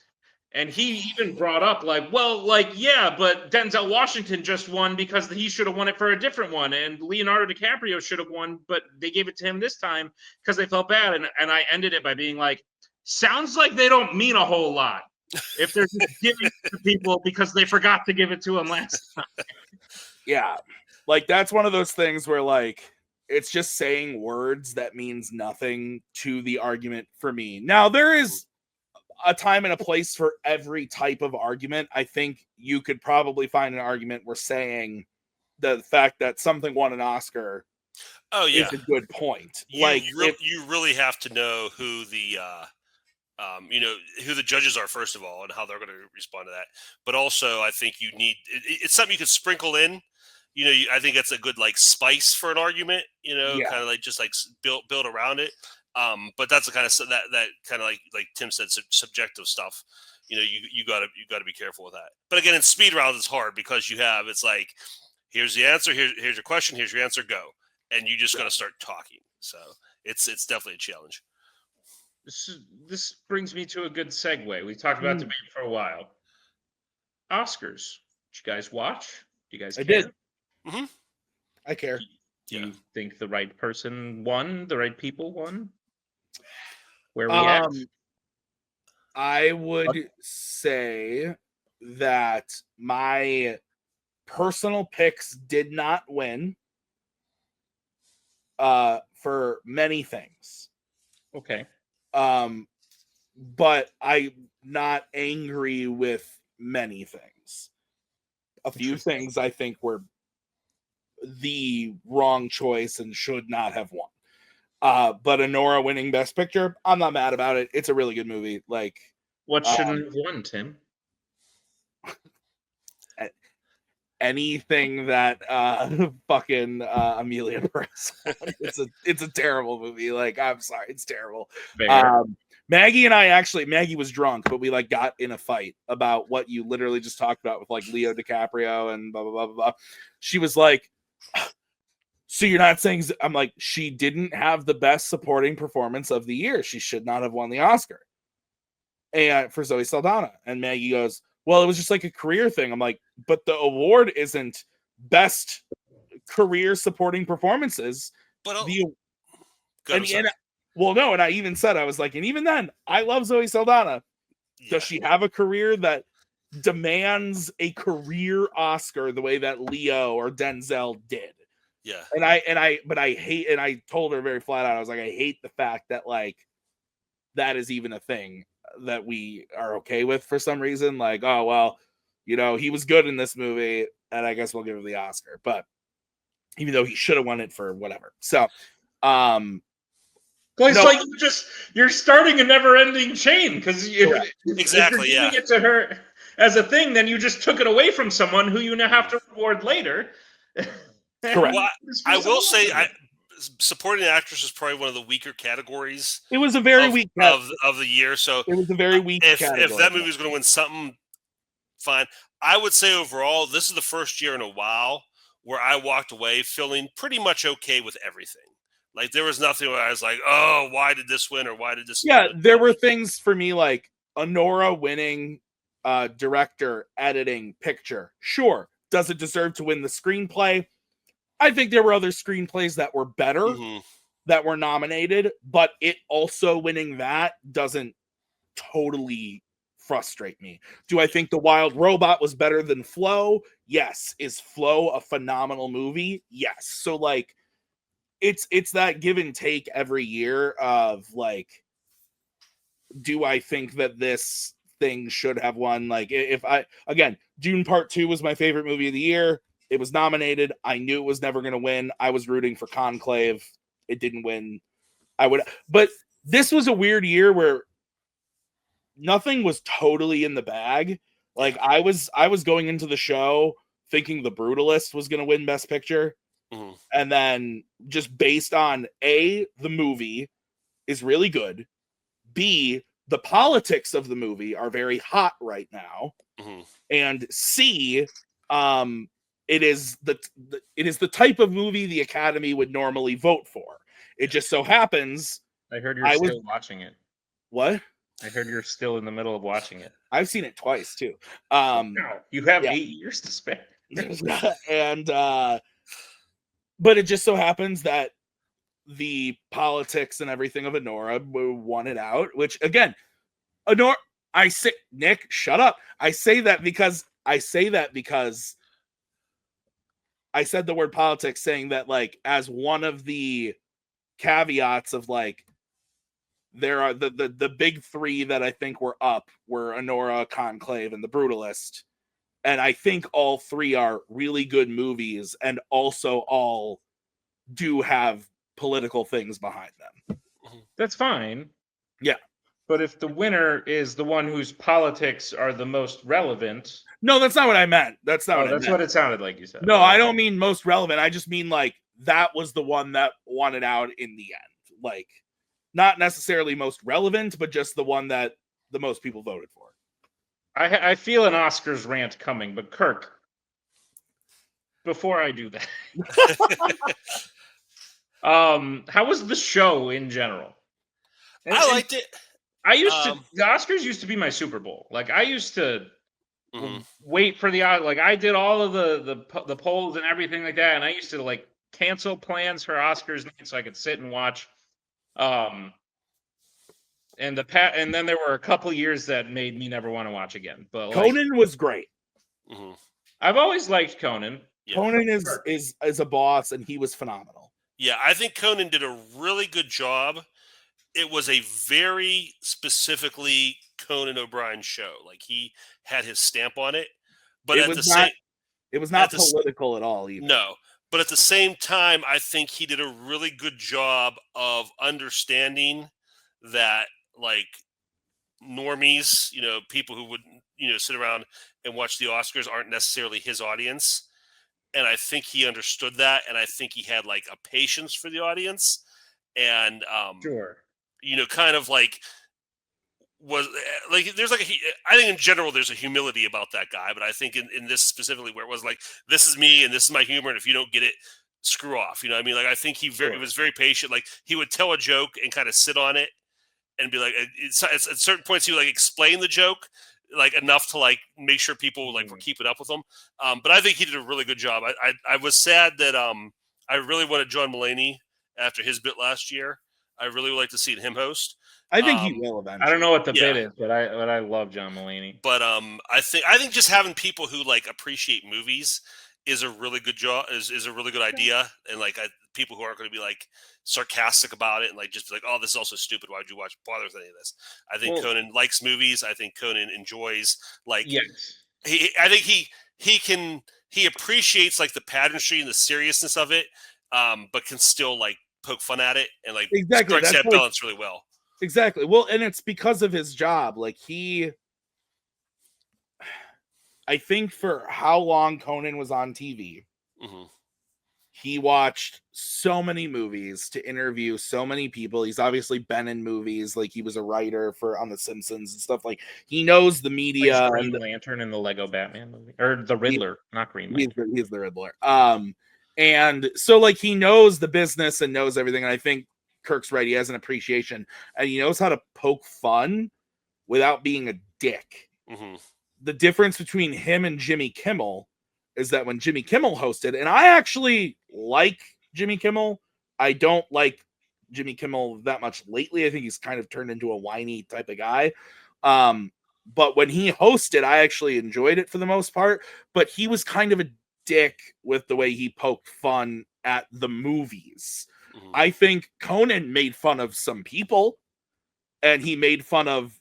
And he even brought up yeah, but Denzel Washington just won because he should have won it for a different one. And Leonardo DiCaprio should have won, but they gave it to him this time because they felt bad. And I ended it by being sounds like they don't mean a whole lot if they're just giving it to people because they forgot to give it to him last time. Yeah. That's one of those things where it's just saying words that means nothing to the argument for me. Now, there is a time and a place for every type of argument. I think you could probably find an argument where saying the fact that something won an Oscar is a good point. You really have to know who the who the judges are, first of all, and how they're going to respond to that. But also, I think you need it's something you could sprinkle in. I think that's a good spice for an argument. Kind of just build around it. But that's the kind of that kind of like Tim said, subjective stuff. You gotta be careful with that. But again, in speed rounds, it's hard because it's here's the answer, here's your question, here's your answer, go, and you just gotta start talking. So it's definitely a challenge. This brings me to a good segue. We talked about debate for a while. Oscars. Did you guys watch? Do you guys care? I did. Mm-hmm. I care. Do you think the right person won? The right people won? Where we at? I would say that my personal picks did not win for many things. Okay. But I'm not angry with many things. A few things I think were the wrong choice and should not have won. But Anora winning Best Picture, I'm not mad about it. It's a really good movie. What shouldn't have won, Tim? Anything that fucking Amelia Perez. It's a terrible movie. I'm sorry, it's terrible. Maggie and I Maggie was drunk, but we got in a fight about what you literally just talked about with Leo DiCaprio and blah blah blah blah blah. She was like, so you're not saying, I'm like, she didn't have the best supporting performance of the year. She should not have won the Oscar. And for Zoe Saldana. And Maggie goes, well, it was just a career thing. I'm like, but the award isn't best career supporting performances. But and I even said, I was like, and even then, I love Zoe Saldana. Yeah. Does she have a career that demands a career Oscar the way that Leo or Denzel did? Yeah. But I hate, and I told her very flat out, I was like, I hate the fact that that is even a thing that we are okay with for some reason. Oh, well, he was good in this movie, and I guess we'll give him the Oscar. But even though he should have won it for whatever. So, Well, it's No. like you're starting a never-ending chain because Correct. if Exactly, you're giving it to her as a thing, then you just took it away from someone who you now have to reward later. Correct. Well, Just I give will someone say, else. supporting actress is probably one of the weaker categories It was a very of, weak of the year. So It was a very weak if category. that movie is going to win something, fine. I would say overall, this is the first year in a while where I walked away feeling pretty much okay with everything. Like there was nothing where I was like, "Oh, why did this win?" or "Why did this?" Yeah, there were things for me like Honora winning director, editing, picture. Sure. Does it deserve to win the screenplay? I think there were other screenplays that were better Mm-hmm. that were nominated, but it also winning that doesn't totally frustrate me. Do I think The Wild Robot was better than Flow? Yes. Is Flow a phenomenal movie? Yes. So like it's that give and take every year of like, do I think that this thing should have won? Like, if I, again, Dune Part 2 was my favorite movie of the year. It was nominated. I knew it was never going to win. I was rooting for Conclave. It didn't win. But this was a weird year where nothing was totally in the bag. Like, I was going into the show thinking The Brutalist was going to win Best Picture. Mm-hmm. And then just based on the movie is really good. B, the politics of the movie are very hot right now. Mm-hmm. And C, it is the type of movie the Academy would normally vote for. It just so happens I heard you're still watching it. What? I heard you're still in the middle of watching it. I've seen it twice too. You have 8 years to spare. And but it just so happens that the politics and everything of Honora won it out, which again, Honora, I say, Nick, shut up. I say that because I said the word politics, saying that like as one of the caveats of like, there are the big three that I think were up were Honora, Conclave, and The Brutalist. And I think all three are really good movies and also all do have political things behind them. That's fine. Yeah. But if the winner is the one whose politics are the most relevant. No, that's not what I meant. That's not what it sounded like you said. No, I don't mean most relevant. I just mean like that was the one that won it out in the end. Like, not necessarily most relevant, but just the one that the most people voted for. I feel an Oscars rant coming, but Kirk, before I do that, how was the show in general? I liked it. I used to. The Oscars used to be my Super Bowl. Like I used to wait for the like. I did all of the polls and everything like that, and I used to like cancel plans for Oscars night so I could sit and watch. And then there were a couple years that made me never want to watch again. But Conan was great. Mm-hmm. I've always liked Conan. Yeah. Conan is a boss, and he was phenomenal. Yeah, I think Conan did a really good job. It was a very specifically Conan O'Brien show. Like he had his stamp on it, but it was not political at all. Either. No, but at the same time, I think he did a really good job of understanding that like normies, people who would sit around and watch the Oscars aren't necessarily his audience. And I think he understood that, and I think he had like a patience for the audience, and sure, kind of like was like there's like I think in general there's a humility about that guy, but I think in this specifically where it was like this is me and this is my humor, and if you don't get it, screw off. You know what I mean? Like I think he was very patient. Like he would tell a joke and kind of sit on it and be like at certain points he would like explain the joke like enough to like make sure people like were keeping up with him. But I think he did a really good job. I was sad that I really wanted John Mulaney after his bit last year. I really would like to see him host. I think he will eventually. I don't know what the bit is, but I love John Mulaney. But I think just having people who like appreciate movies is a really good job. Is a really good idea, and like people who aren't going to be like sarcastic about it and like just be like, oh, this is also stupid. Why would you bother with any of this? I think Conan likes movies. I think Conan enjoys like. Yes. I think he appreciates like the pageantry and the seriousness of it, but can still like poke fun at it and like Exactly. strikes That's that balance really well. Exactly. Well, and it's because of his job. Like I think for how long Conan was on TV, Mm-hmm. he watched so many movies to interview so many people. He's obviously been in movies, like he was a writer on The Simpsons and stuff. Like he knows the media. Green Lantern in the Lego Batman movie, or the Riddler, not Green Lantern. He's the Riddler. And so like he knows the business and knows everything. And I think Kirk's right. He has an appreciation and he knows how to poke fun without being a dick. Mm-hmm. The difference between him and Jimmy Kimmel is that when Jimmy Kimmel hosted, and I actually like Jimmy Kimmel, I don't like Jimmy Kimmel that much lately. I think he's kind of turned into a whiny type of guy. But when he hosted, I actually enjoyed it for the most part. But he was kind of a dick with the way he poked fun at the movies. Mm-hmm. I think Conan made fun of some people, and he made fun of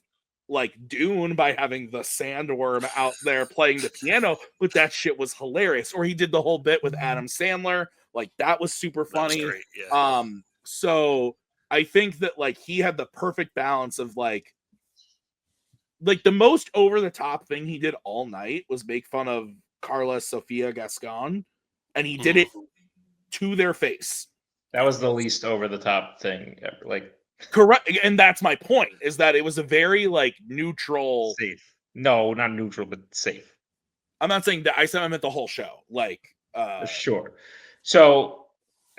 like Dune by having the sandworm out there playing the piano, but that shit was hilarious. Or he did the whole bit with Adam Sandler, like that was super funny. That was great, yeah. So I think that like he had the perfect balance of like the most over the top thing he did all night was make fun of Carla Sofia Gascon, and he did it to their face. That was the least over the top thing ever. Like, correct, and that's my point, is that it was a very like neutral, safe. No, not neutral, but safe. I'm not saying that. I meant the whole show. Like, sure. So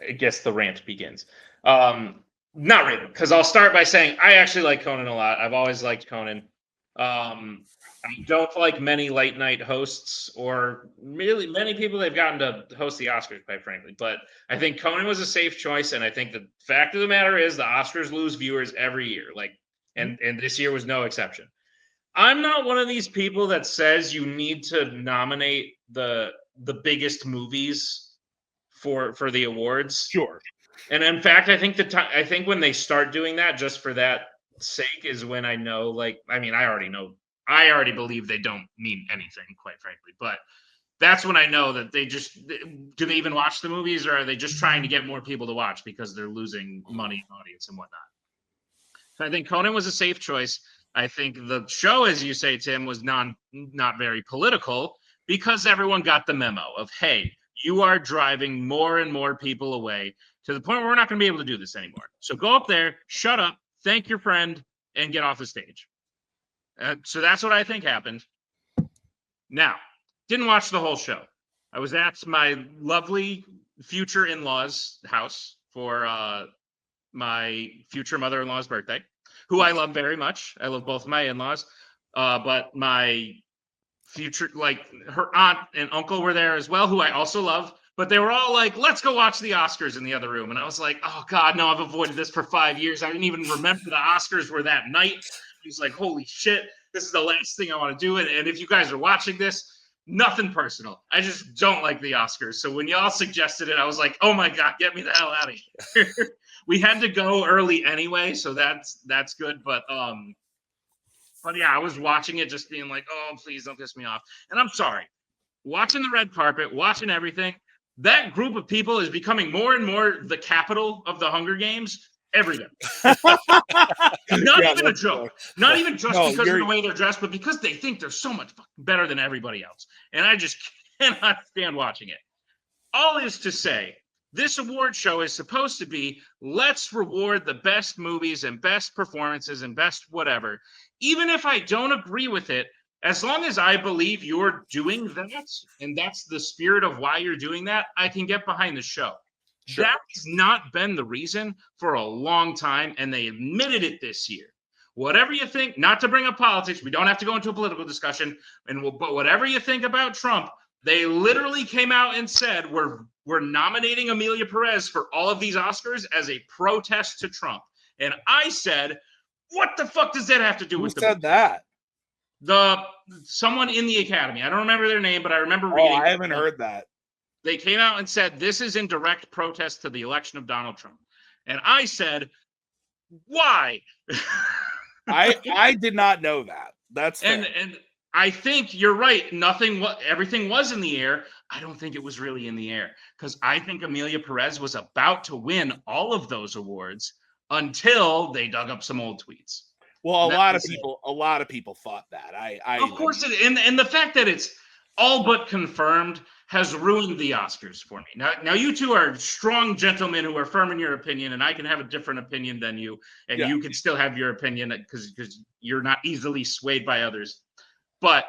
I guess the rant begins. Not really, because I'll start by saying I actually like Conan a lot. I've always liked Conan. I don't like many late night hosts, or really many people they've gotten to host the Oscars, quite frankly. But I think Conan was a safe choice, and I think the fact of the matter is the Oscars lose viewers every year. Like, and this year was no exception. I'm not one of these people that says you need to nominate the biggest movies for the awards. Sure. And in fact, I think when they start doing that just for that sake is when I know, like, I mean, I already believe they don't mean anything, quite frankly, but that's when I know that do they even watch the movies, or are they just trying to get more people to watch because they're losing money and audience and whatnot? So I think Conan was a safe choice. I think the show, as you say, Tim, was not very political because everyone got the memo of, hey, you are driving more and more people away to the point where we're not going to be able to do this anymore. So go up there, shut up, thank your friend, and get off the stage. So that's what I think happened. Now, didn't watch the whole show. I was at my lovely future in-laws' house for my future mother-in-law's birthday, who I love very much. I love both of my in-laws, but my future, like her aunt and uncle were there as well, who I also love. But they were all like, let's go watch the Oscars in the other room. And I was like, oh, God, no, I've avoided this for 5 years. I didn't even remember the Oscars were that night. He was like, holy shit, this is the last thing I want to do. And if you guys are watching this, nothing personal. I just don't like the Oscars. So when y'all suggested it, I was like, oh, my God, get me the hell out of here. We had to go early anyway, so that's good. But yeah, I was watching it just being like, oh, please don't piss me off. And I'm sorry. Watching the red carpet, watching everything, that group of people is becoming more and more the capital of the Hunger Games every day. Not even a joke. Not even just because of the way they're dressed, but because they think they're so much better than everybody else. And I just cannot stand watching it. All is to say, this award show is supposed to be, let's reward the best movies and best performances and best whatever. Even if I don't agree with it, as long as I believe you're doing that, and that's the spirit of why you're doing that, I can get behind the show. Sure. That has not been the reason for a long time, and they admitted it this year. Whatever you think, not to bring up politics, we don't have to go into a political discussion, but whatever you think about Trump, they literally came out and said, we're nominating Amelia Perez for all of these Oscars as a protest to Trump. And I said, what the fuck does that have to do with Who said that? Someone in the Academy. I don't remember their name, but I remember reading. I haven't heard that. They came out and said, this is in direct protest to the election of Donald Trump. And I said, why? I did not know that. That's fair. And I think you're right. Everything was in the air. I don't think it was really in the air because I think Amelia Perez was about to win all of those awards until they dug up some old tweets. Well, a lot of people thought that. Of course, and the fact that it's all but confirmed has ruined the Oscars for me. Now you two are strong gentlemen who are firm in your opinion, and I can have a different opinion than you, and you can still have your opinion because you're not easily swayed by others. But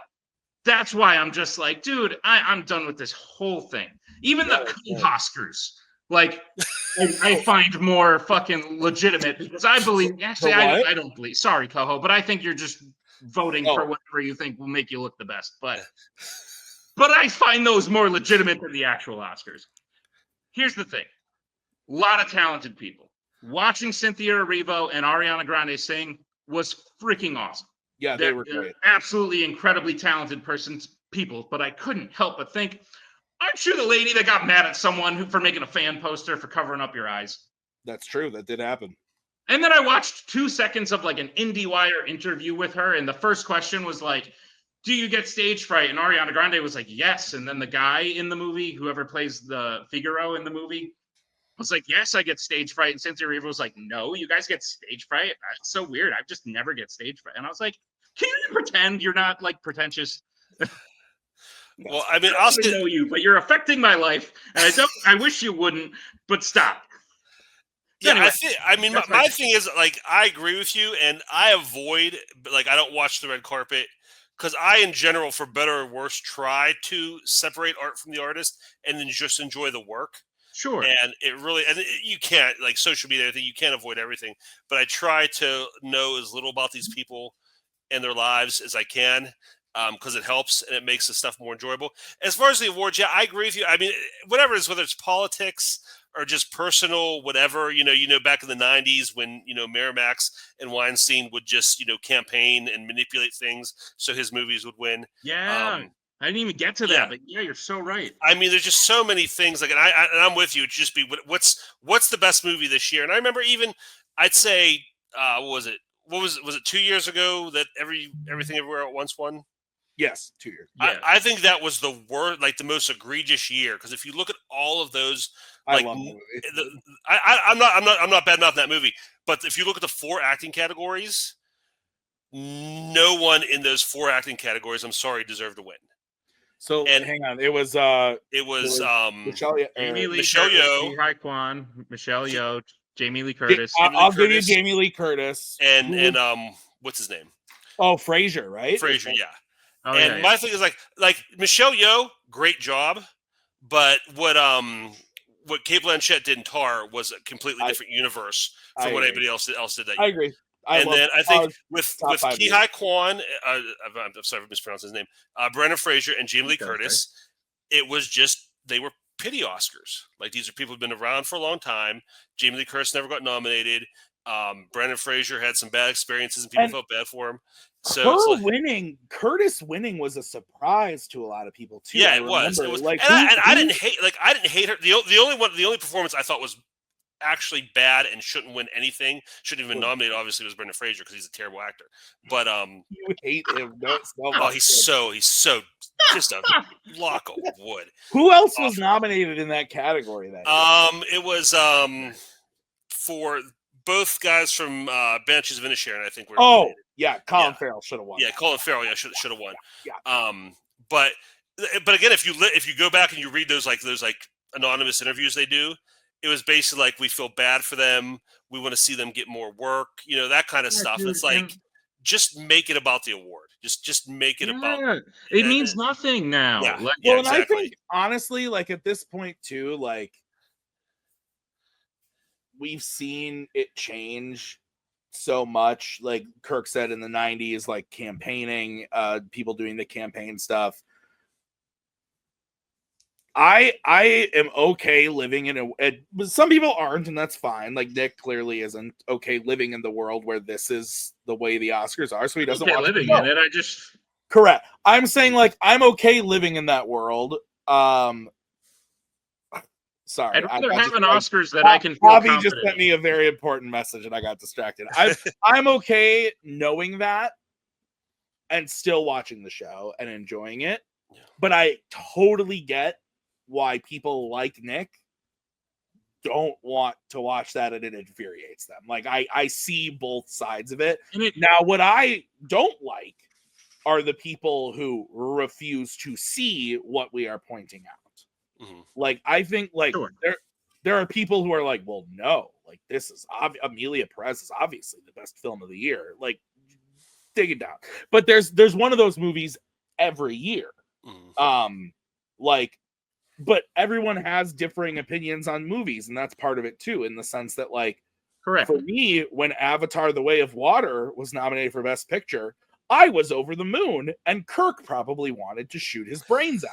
that's why I'm just like, dude, I'm done with this whole thing. Even the Oscars, like, I find more fucking legitimate because I believe. Actually, I don't believe. Sorry, Coho, but I think you're just voting for whatever you think will make you look the best. But I find those more legitimate than the actual Oscars. Here's the thing: a lot of talented people. Watching Cynthia Erivo and Ariana Grande sing was freaking awesome. Yeah, they were great. Absolutely incredibly talented people, but I couldn't help but think, aren't you the lady that got mad at someone for making a fan poster for covering up your eyes? That's true. That did happen. And then I watched 2 seconds of like an IndieWire interview with her, and the first question was like, do you get stage fright? And Ariana Grande was like, yes. And then the guy in the movie, whoever plays the Figaro in the movie, was like, yes, I get stage fright. And Cynthia Erivo was like, no, you guys get stage fright? That's so weird. I just never get stage fright. And I was like, can you pretend you're not like pretentious? Well, I mean, I don't know you, but you're affecting my life, and I wish you wouldn't, but stop. Yeah, anyway, my thing is, like, I agree with you, and I avoid, like, I don't watch the red carpet because I, in general, for better or worse, try to separate art from the artist and then just enjoy the work. Sure. And you can't, like, social media, you can't avoid everything, but I try to know as little about these people and their lives as I can. Because it helps and it makes the stuff more enjoyable. As far as the awards, yeah, I agree with you. I mean, whatever it is, whether it's politics or just personal, whatever, back in the 90s when, Miramax and Weinstein would just, campaign and manipulate things so his movies would win. Yeah. I didn't even get to that, but yeah, you're so right. I mean, there's just so many things like, and I'm with you. It'd just be what's the best movie this year? And I remember I'd say, what was it? Was it 2 years ago that Everything Everywhere at Once won? Yes, 2 years. Yeah. I think that was the worst, like the most egregious year. Because if you look at all of those, like, I love the movie. I'm not bad mouthing that movie. But if you look at the 4 acting categories, no one in those 4 acting categories, I'm sorry, deserved to win. So hang on, it was Michelle Yeoh, Hai Kwan, Michelle Yeoh, Jamie Lee Curtis. I'll give you Jamie Lee Curtis and what's his name? Oh, Frasier, right? Frasier, yeah. My thing is like Michelle Yeoh, great job, but what Cate Blanchett did in Tar was a completely different universe from what anybody else did that year. I agree. I think with Ki Hai Kwan, I'm sorry if I mispronounced his name, Brendan Fraser and Jamie Lee Curtis, it was just they were pity Oscars. Like, these are people who've been around for a long time. Jamie Lee Curtis never got nominated. Brendan Fraser had some bad experiences and people felt bad for him. So Curtis winning was a surprise to a lot of people too. Yeah, it was. Like, I didn't hate her. The only performance I thought was actually bad and shouldn't win anything, shouldn't even nominated, obviously, was Brendan Fraser because he's a terrible actor. But you hate him. He's so just a block of wood. Who else was nominated in that category that year? It was for both guys from Banshees of Inisherin, I think. Colin Farrell should have won. Yeah, Colin Farrell, should have won. Yeah. But again, if you go back and you read those anonymous interviews they do, it was basically like, we feel bad for them, we want to see them get more work, that kind of stuff. Dude, it's like, just make it about the award. Just make it about. It means nothing now. Yeah. Well, exactly. And I think honestly, like, at this point too, like, we've seen it change so much. Like Kirk said, in the 90s, like, campaigning, people doing the campaign stuff. I am okay living in but some people aren't, and that's fine. Like, Nick clearly isn't okay living in the world where this is the way the Oscars are, so he doesn't want living in it. I just correct. I'm saying, like, I'm okay living in that world. Sorry, I'd rather have an Oscars that I can feel Bobby confident. Just sent me a very important message and I got distracted. I'm okay knowing that. and still watching the show and enjoying it. Yeah. But I totally get why people like Nick don't want to watch that, and it infuriates them. Like I see both sides of it. Now, what I don't like are the people who refuse to see what we are pointing out. Mm-hmm. Like, I think like Sure. there are people who are like, well, no, like this is Amelia Perez is obviously the best film of the year. Like, dig it down. But there's one of those movies every year. Mm-hmm. Like, but everyone has differing opinions on movies, and that's part of it too, in the sense that, like, Correct. for me, when Avatar: The Way of Water was nominated for Best Picture, I was over the moon, and Kirk probably wanted to shoot his brains out.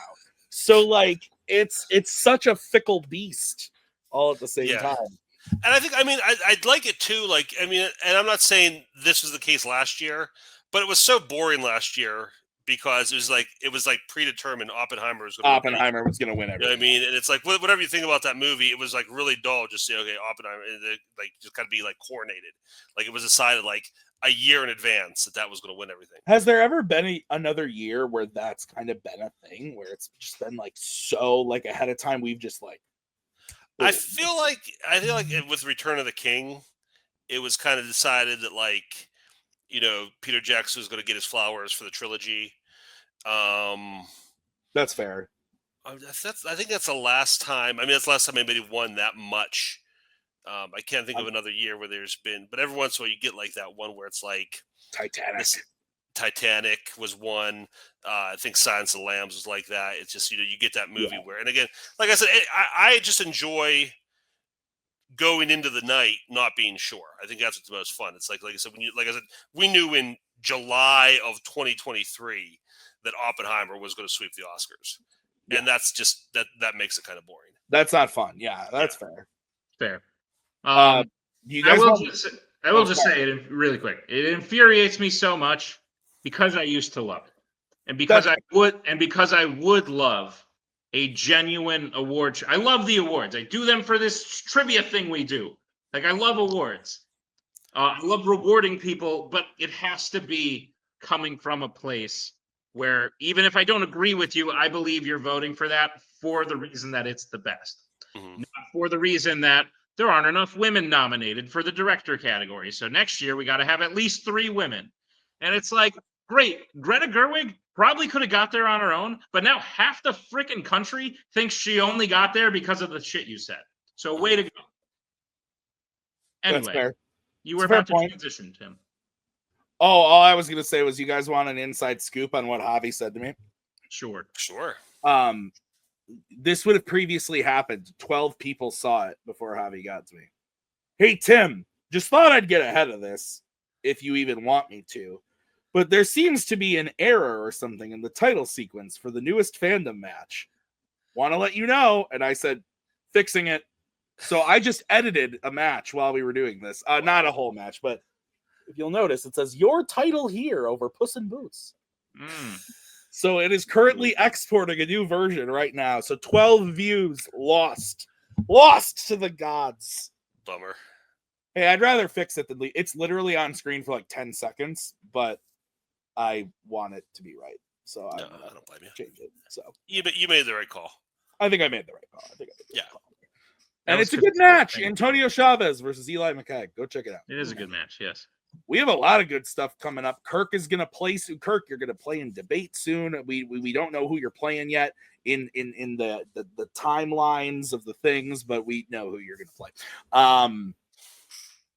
So, like, it's such a fickle beast all at the same time. And I think, I mean, I'd like it too. Like, I mean, and I'm not saying this was the case last year, but it was so boring last year because it was like predetermined Oppenheimer was going to win everything. You know what I mean? And it's like, whatever you think about that movie, it was like really dull. Just say, okay, Oppenheimer, and like just got to be like coordinated. Like, it was decided like a year in advance that was going to win everything. Has there ever been another year where that's kind of been a thing, where it's just been like so like ahead of time? We've just like, I feel like with Return of the King, it was kind of decided that, like, you know, Peter Jackson was going to get his flowers for the trilogy. That's fair. I think that's the last time. I mean, that's the last time anybody won that much. I can't think of another year where there's been, but every once in a while you get like that one where it's like Titanic was one. I think Silence of the Lambs was like that. It's just, you know, you get that movie where, and again, like I said, I just enjoy going into the night not being sure. I think that's what's the most fun. It's like I said, we knew in July of 2023 that Oppenheimer was going to sweep the Oscars, and that's just that makes it kind of boring. That's not fun. Yeah, that's fair. Fair. You guys I will just say it really quick. It infuriates me so much because I used to love it, and because I would love a genuine award show. I love the awards. I do them for this trivia thing we do. Like, I love awards. I love rewarding people, but it has to be coming from a place where, even if I don't agree with you, I believe you're voting for that for the reason that it's the best, not for the reason that there aren't enough women nominated for the director category. So next year we got to have at least 3 women. And it's like, great, Greta Gerwig probably could have got there on her own, but now half the freaking country thinks she only got there because of the shit you said. So way to go. Anyway, that's fair. You were about to transition, Tim. Oh, all I was going to say was, you guys want an inside scoop on what Javi said to me? Sure. This would have previously happened. 12 people saw it before Javi got to me. Hey, Tim, just thought I'd get ahead of this, if you even want me to. But there seems to be an error or something in the title sequence for the newest Fandom match. Want to let you know. And I said, fixing it. So I just edited a match while we were doing this. Not a whole match, but if you'll notice, it says your title here over Puss in Boots. So it is currently exporting a new version right now. So 12 views lost to the gods. Bummer. Hey, I'd rather fix it than leave. It's literally on screen for like 10 seconds, but I want it to be right. So I don't blame you. Change it. So you made the right call. I think I made the right call. Call. And it's a good match. Antonio Chavez versus Eli McKay. Go check it out. It is a good match, yes. We have a lot of good stuff coming up. Kirk is going to play soon. Kirk, you're going to play in debate soon. We don't know who you're playing yet in the timelines of the things, but we know who you're going to play.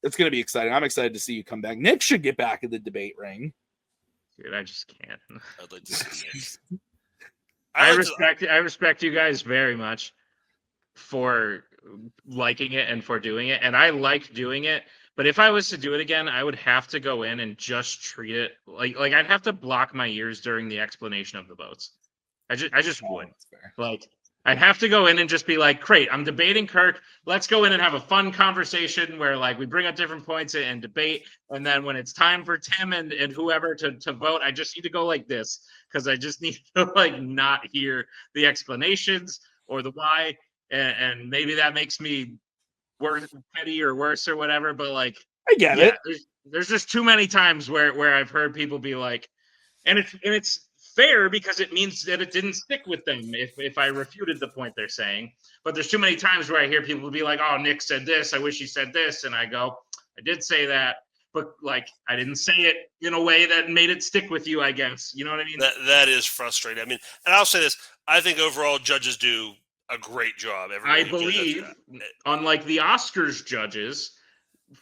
It's going to be exciting. I'm excited to see you come back. Nick should get back in the debate ring. Dude, I just can't. I'd like to see Nick. I respect you guys very much for liking it and for doing it, and I like doing it. But if I was to do it again, I would have to go in and just treat it like I'd have to block my ears during the explanation of the votes. I just would. Like, I'd have to go in and just be like, great, I'm debating Kirk. Let's go in and have a fun conversation where, like, we bring up different points and debate. And then when it's time for Tim and whoever to vote, I just need to go like this, because I just need to, like, not hear the explanations or the why. And maybe that makes me worse, petty or worse or whatever. But, like, I get it. There's just too many times where I've heard people be like, And it's fair because it means that it didn't stick with them if I refuted the point they're saying. But there's too many times where I hear people be like, "Oh, Nick said this. I wish he said this," and I go, "I did say that, but like I didn't say it in a way that made it stick with you. I guess you know what I mean." That is frustrating. I mean, and I'll say this: I think overall judges do a great job. I believe, unlike the Oscars judges,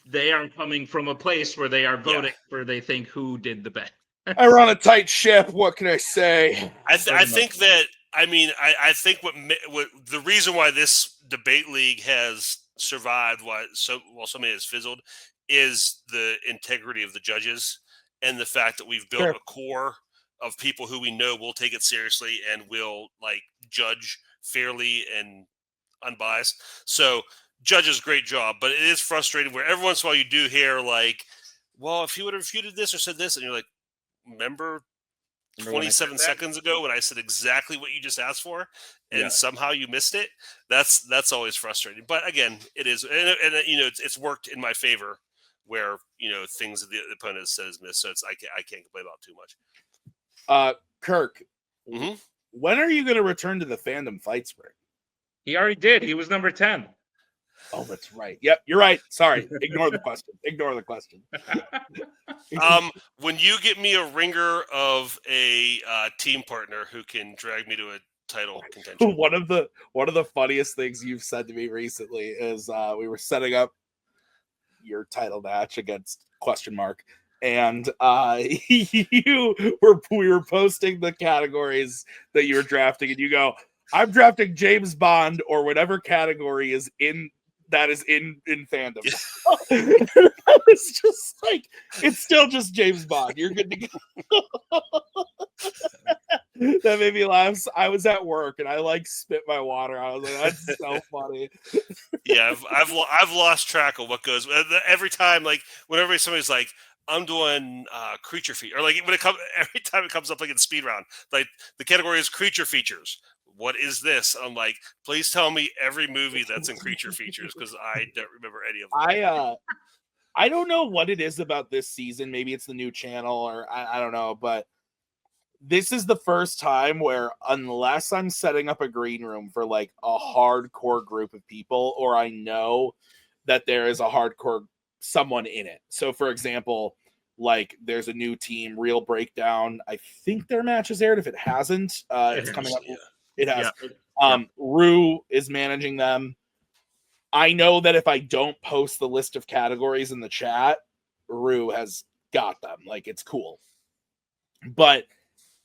they are coming from a place where they are voting for they think who did the best. I run a tight ship. What can I say? I think that I think what the reason why this debate league has survived, why so many has fizzled, is the integrity of the judges and the fact that we've built a core of people who we know will take it seriously and will like judge fairly and unbiased. So judges, great job, but it is frustrating where every once in a while you do hear like, well, if he would have refuted this or said this, and you're like, remember 27 seconds ago when I said exactly what you just asked for, and somehow you missed it. That's always frustrating. But again, it is, and you know, it's worked in my favor where you know things that the opponent said is missed. So it's I can't complain about too much. Kirk, when are you going to return to the Fandom Fights break? He already did. He was number 10. Oh, that's right. Yep, you're right. Sorry. Ignore the question. Ignore the question. When you get me a ringer of a team partner who can drag me to a title contention. One of the funniest things you've said to me recently is we were setting up your title match against ? And we were posting the categories that you were drafting, and you go, "I'm drafting James Bond or whatever category is in fandom." I was just like, it's still just James Bond. You're good to go. That made me laugh. I was at work and I like spit my water. I was like, that's so funny. Yeah, I've lost track of what goes every time. Like whenever somebody's like, I'm doing creature feature, or like when it comes every time it comes up like in speed round, like the category is creature features. What is this? I'm like, please tell me every movie that's in creature features because I don't remember any of them. I don't know what it is about this season. Maybe it's the new channel, or I don't know, but this is the first time where unless I'm setting up a green room for like a hardcore group of people, or I know that there is a hardcore someone in it. So for example, like there's a new team, Real Breakdown. I think their match is aired. If it hasn't, it's coming up. Yeah. It has. Rue is managing them. I know that if I don't post the list of categories in the chat, Rue has got them. Like, it's cool. But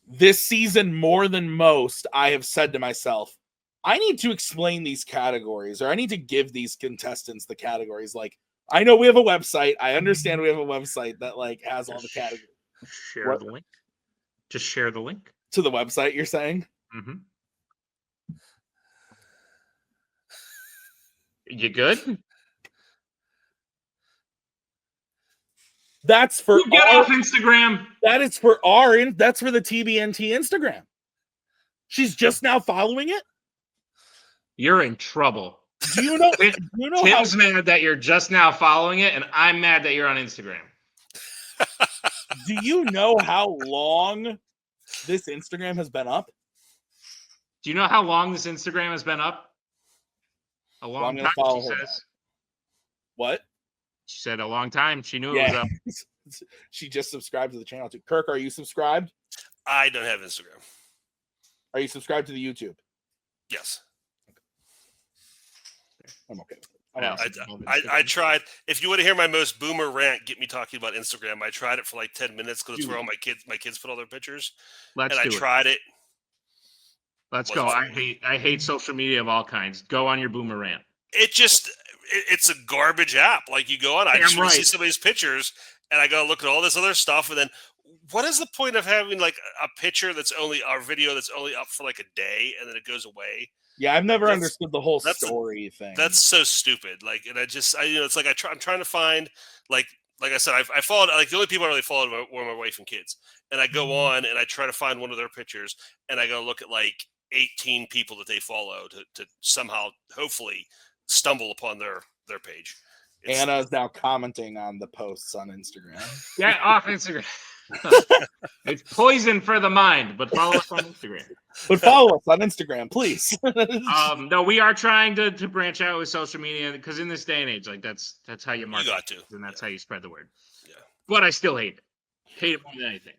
this season, more than most, I have said to myself, I need to explain these categories, or I need to give these contestants the categories. Like, I know we have a website. I understand we have a website that like has all the categories. Share the link. Just share the link to the website, you're saying? Mm-hmm. You good? That's for get off Instagram. That is for that's for the TBNT Instagram. She's just now following it. You're in trouble. Do you know? Tim's mad that you're just now following it, and I'm mad that you're on Instagram. Do you know how long this Instagram has been up? Do you know how long this Instagram has been up? A long time, she says. What? She said a long time. She knew it was up. She just subscribed to the channel too. Kirk, are you subscribed? I don't have Instagram. Are you subscribed to the YouTube? Yes. I'm okay with it. I tried. If you want to hear my most boomer rant, get me talking about Instagram. I tried it for like 10 minutes because it's where all my kids put all their pictures. I tried it. Let's go. I hate social media of all kinds. Go on your boomer rant. It's a garbage app. Like you go on, I just want to see somebody's pictures, and I go look at all this other stuff, and then what is the point of having like a picture that's only our video that's only up for like a day and then it goes away? Yeah, I've never understood the whole story thing. That's so stupid. Like, and it's like I'm trying to find like I said, I followed like the only people I really followed were my wife and kids, and I go on and I try to find one of their pictures, and I go look at like 18 people that they follow to somehow hopefully stumble upon their page. Anna is now commenting on the posts on Instagram. Get off Instagram. It's poison for the mind, but follow us on Instagram. But follow us on Instagram, please. No, we are trying to branch out with social media because in this day and age, like that's how you market, got to. and that's how you spread the word. Yeah. But I still hate it. Hate it more than anything.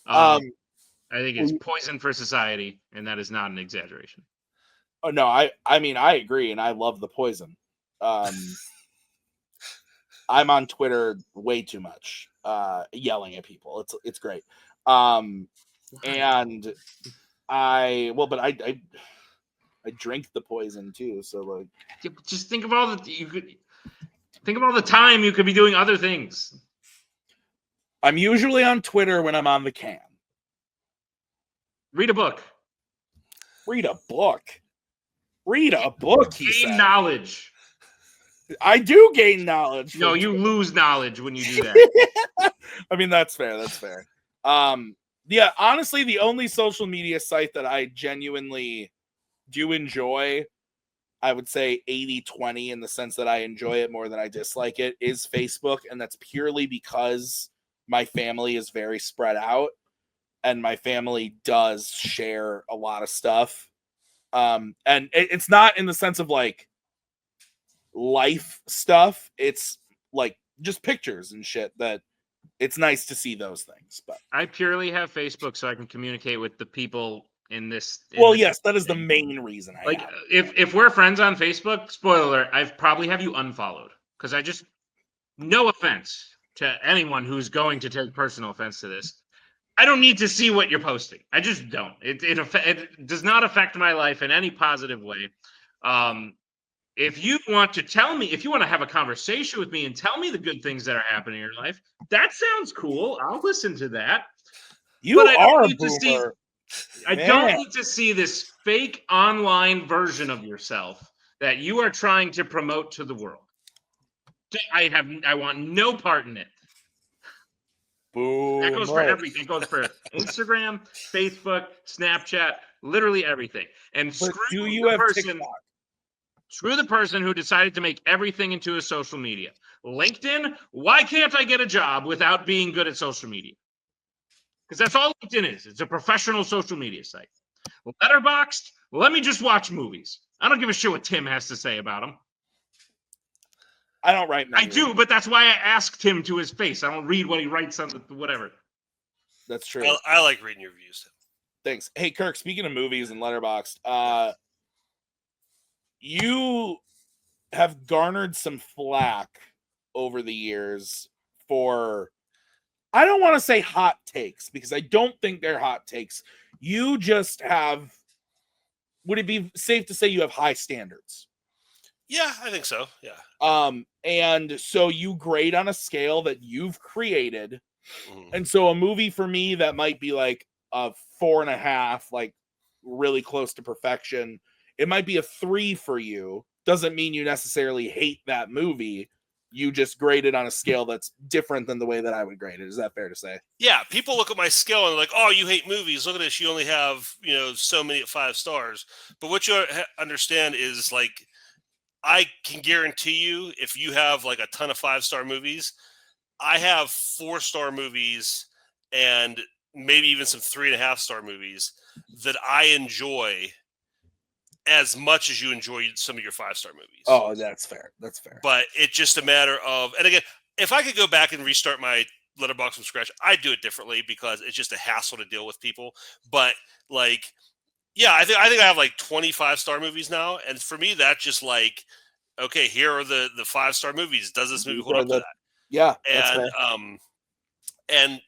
Um, I think it's poison for society, and that is not an exaggeration. Oh no, I mean I agree, and I love the poison. I'm on Twitter way too much, yelling at people. It's great. And I drink the poison too. So like, just think of all the time you could be doing other things. I'm usually on Twitter when I'm on the can. Read a book. Read a book. Read a book. Gain knowledge. I do gain knowledge. No, you lose knowledge when you do that. I mean, that's fair. That's fair. Yeah, honestly, the only social media site that I genuinely do enjoy, I would say 80-20 in the sense that I enjoy it more than I dislike it, is Facebook. And that's purely because my family is very spread out and my family does share a lot of stuff. And it's not in the sense of like life stuff. It's like just pictures and shit that it's nice to see those things. But I purely have Facebook so I can communicate with the people in this. Yes, that is the main reason. If we're friends on Facebook, spoiler alert, I probably have you unfollowed because I just, no offense to anyone who's going to take personal offense to this, I don't need to see what you're posting. I just don't. It does not affect my life in any positive way. If you want to tell me, if you want to have a conversation with me and tell me the good things that are happening in your life, that sounds cool. I'll listen to that. You are a boomer. I don't need to see this fake online version of yourself that you are trying to promote to the world. I want no part in it. Boom. That goes for everything. It goes for Instagram, Facebook, Snapchat, literally everything. And screw the person who decided to make everything into a social media. LinkedIn, why can't I get a job without being good at social media? Because that's all LinkedIn is. It's a professional social media site. Letterboxd, let me just watch movies. I don't give a shit what Tim has to say about them. I don't write many. I do, but that's why I asked Tim to his face. I don't read what he writes on whatever. That's true. I like reading your reviews. Thanks. Hey, Kirk, speaking of movies and Letterboxd, you have garnered some flack over the years for, I don't want to say hot takes because I don't think they're hot takes. You just have, would it be safe to say you have high standards? Yeah, I think so. Yeah. And so you grade on a scale that you've created. And so a movie for me that might be like a 4.5, like really close to perfection, it might be a 3 for you. Doesn't mean you necessarily hate that movie. You just grade it on a scale that's different than the way that I would grade it. Is that fair to say? Yeah, people look at my scale and they're like, "Oh, you hate movies. Look at this. You only have, so many at 5 stars." But what you understand is, like, I can guarantee you, if you have like a ton of 5-star movies, I have 4-star movies and maybe even some 3.5-star movies that I enjoy as much as you enjoy some of your 5-star movies. Oh, that's fair. That's fair. But it's just a matter of, and again, if I could go back and restart my Letterboxd from scratch, I'd do it differently because it's just a hassle to deal with people. But like, yeah, I think I have like 25-star movies now, and for me, that's just like, okay, here are the 5-star movies. Does this movie hold up to that? Yeah, and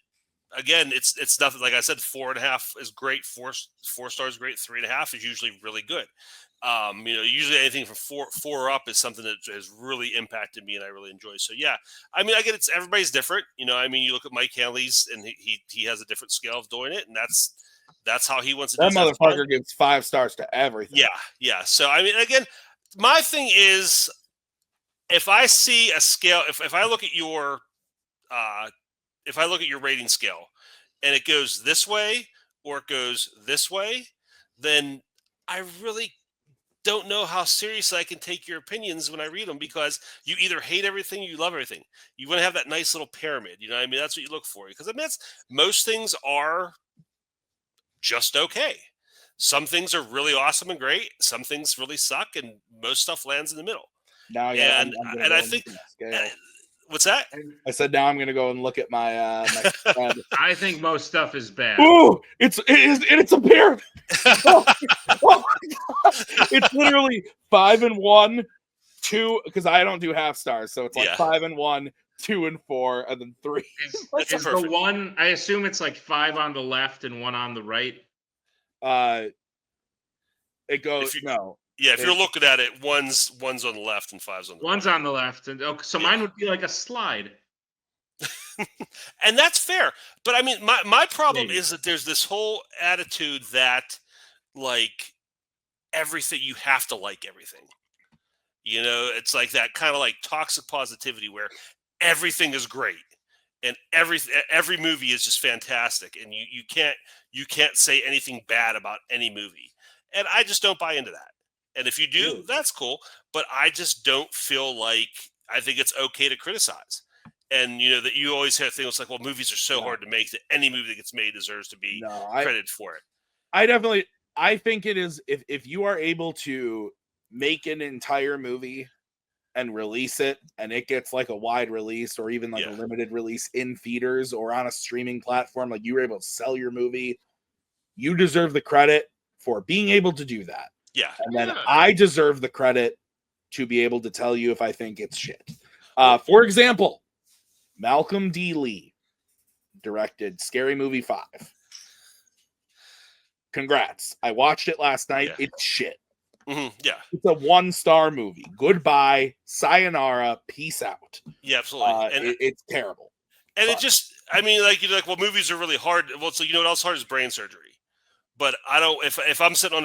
again, it's nothing. Like I said, 4.5 is great. 4 stars is great. 3.5 is usually really good. Usually anything from 4 up is something that has really impacted me and I really enjoy. So yeah, I mean, I get it's everybody's different. You look at Mike Hanley's and he has a different scale of doing it, and that's how he wants to do it. That motherfucker gives 5 stars to everything. Yeah. So I mean, again, my thing is, if I see a scale, if I look at your rating scale and it goes this way or it goes this way, then I really don't know how seriously I can take your opinions when I read them, because you either hate everything, or you love everything. You want to have that nice little pyramid, you know what I mean? That's what you look for. Because I mean, most things are just okay. Some things are really awesome and great. Some things really suck, and most stuff lands in the middle. Now I'm And gonna and go I and think look at my scale. what's that? I said now I'm gonna go and look at my my spread. I think most stuff is bad. Ooh, it's a pyramid. Oh, oh my God. It's literally 5 and 1, 2, because I don't do half stars, so it's like Yeah. 5 and 1, 2 and 4, and then 3. That's Is the perfect. one? I assume it's like 5 on the left and 1 on the right. It goes If you- no. Yeah, if you're It's- looking at it, one's on the left and five's on the One's right. on the left, and so Yeah. mine would be like a slide. And that's fair. But I mean, my problem Maybe. is that there's this whole attitude that, like, everything, you have to like everything. You know, it's like that kind of like toxic positivity where everything is great and every movie is just fantastic, and you can't say anything bad about any movie. And I just don't buy into that. And if you do, Really? that's cool. But I just don't feel like, I think it's okay to criticize. And you know that you always have things like, well, movies are so No. hard to make that any movie that gets made deserves to be No, credited for it. I think it is, if you are able to make an entire movie and release it, and it gets like a wide release or even like a Yeah. limited release in theaters or on a streaming platform, like you were able to sell your movie, you deserve the credit for being able to do that. Yeah. And then Yeah. I deserve the credit to be able to tell you if I think it's shit. For example, Malcolm D. Lee directed Scary Movie 5. Congrats. I watched it last night. Yeah. It's shit. Yeah. It's a 1-star movie. Goodbye. Sayonara. Peace out. Yeah, absolutely. It's terrible. And Fuck. it just, I mean, like, you're like, well, movies are really hard. Well, so you know what else hard is brain surgery. But I don't. If I'm sitting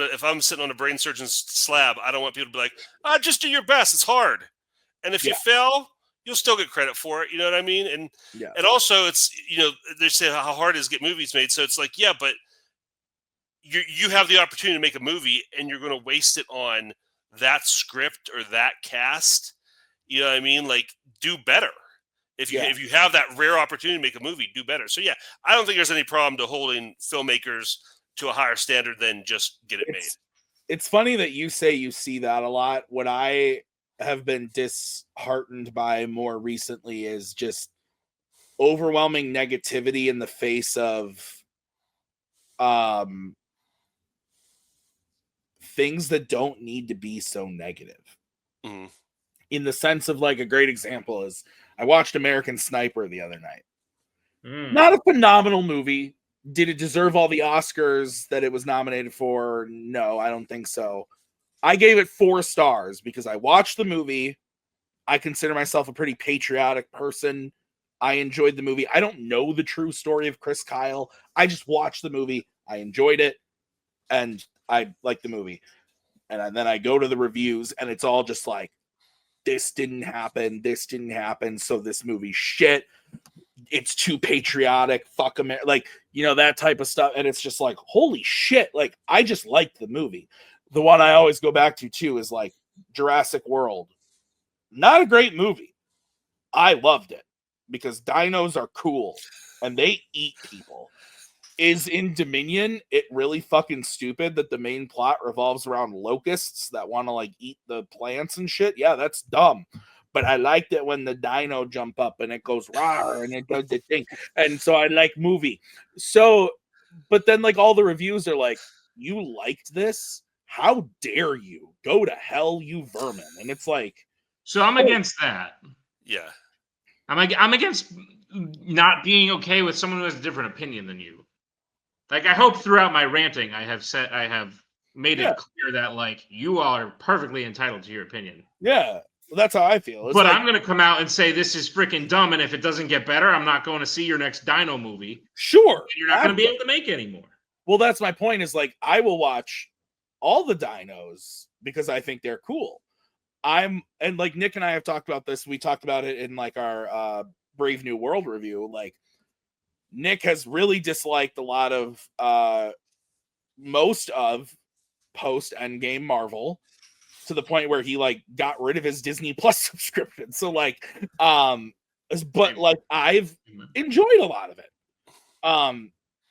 on a brain surgeon's slab, I don't want people to be like, just do your best. It's hard, and if you Yeah. fail, you'll still get credit for it. You know what I mean? And Yeah. and also, it's, you know, they say how hard it is to get movies made. So it's like, yeah, but you have the opportunity to make a movie, and you're going to waste it on that script or that cast. You know what I mean? Like, do better. If you have that rare opportunity to make a movie, do better. So yeah, I don't think there's any problem to holding filmmakers to a higher standard than just get it made. It's funny that you say you see that a lot. What I have been disheartened by more recently is just overwhelming negativity in the face of things that don't need to be so negative. Mhm. In the sense of, like, a great example is I watched American Sniper the other night. Not a phenomenal movie. Did it deserve all the Oscars that it was nominated for? No, I don't think so. I gave it 4 stars because I watched the movie. I consider myself a pretty patriotic person. I enjoyed the movie. I don't know the true story of Chris Kyle. I just watched the movie. I enjoyed it, and I liked the movie. And then I go to the reviews, and it's all just like, this didn't happen, so this movie's shit. It's too patriotic, fuck America, like, you know, that type of stuff. And it's just like, holy shit, like, I just liked the movie. The one I always go back to too is like Jurassic World. Not a great movie. I loved it because dinos are cool and they eat people. Is in Dominion it really fucking stupid that the main plot revolves around locusts that want to like eat the plants and shit? Yeah, that's dumb. But I liked it when the dino jump up and it goes rawr and it does the thing. And so I like movie. So, but then like all the reviews are like, you liked this? How dare you? Go to hell, you vermin. And it's like, So I'm against that. Yeah. I'm against not being okay with someone who has a different opinion than you. Like, I hope throughout my ranting, I have made it clear that, like, you all are perfectly entitled to your opinion. yeah, well, that's how I feel. It's but like, I'm going to come out and say this is freaking dumb, and if it doesn't get better, I'm not going to see your next Dino movie. Sure. And you're not going to be able to make any more. Well, that's my point, is like, I will watch all the dinos because I think they're cool. And like Nick and I have talked about this. We talked about it in like our Brave New World review. Like, Nick has really disliked a lot of most of post Endgame Marvel. to the point where he like got rid of his Disney Plus subscription. So like, but like I've enjoyed a lot of it.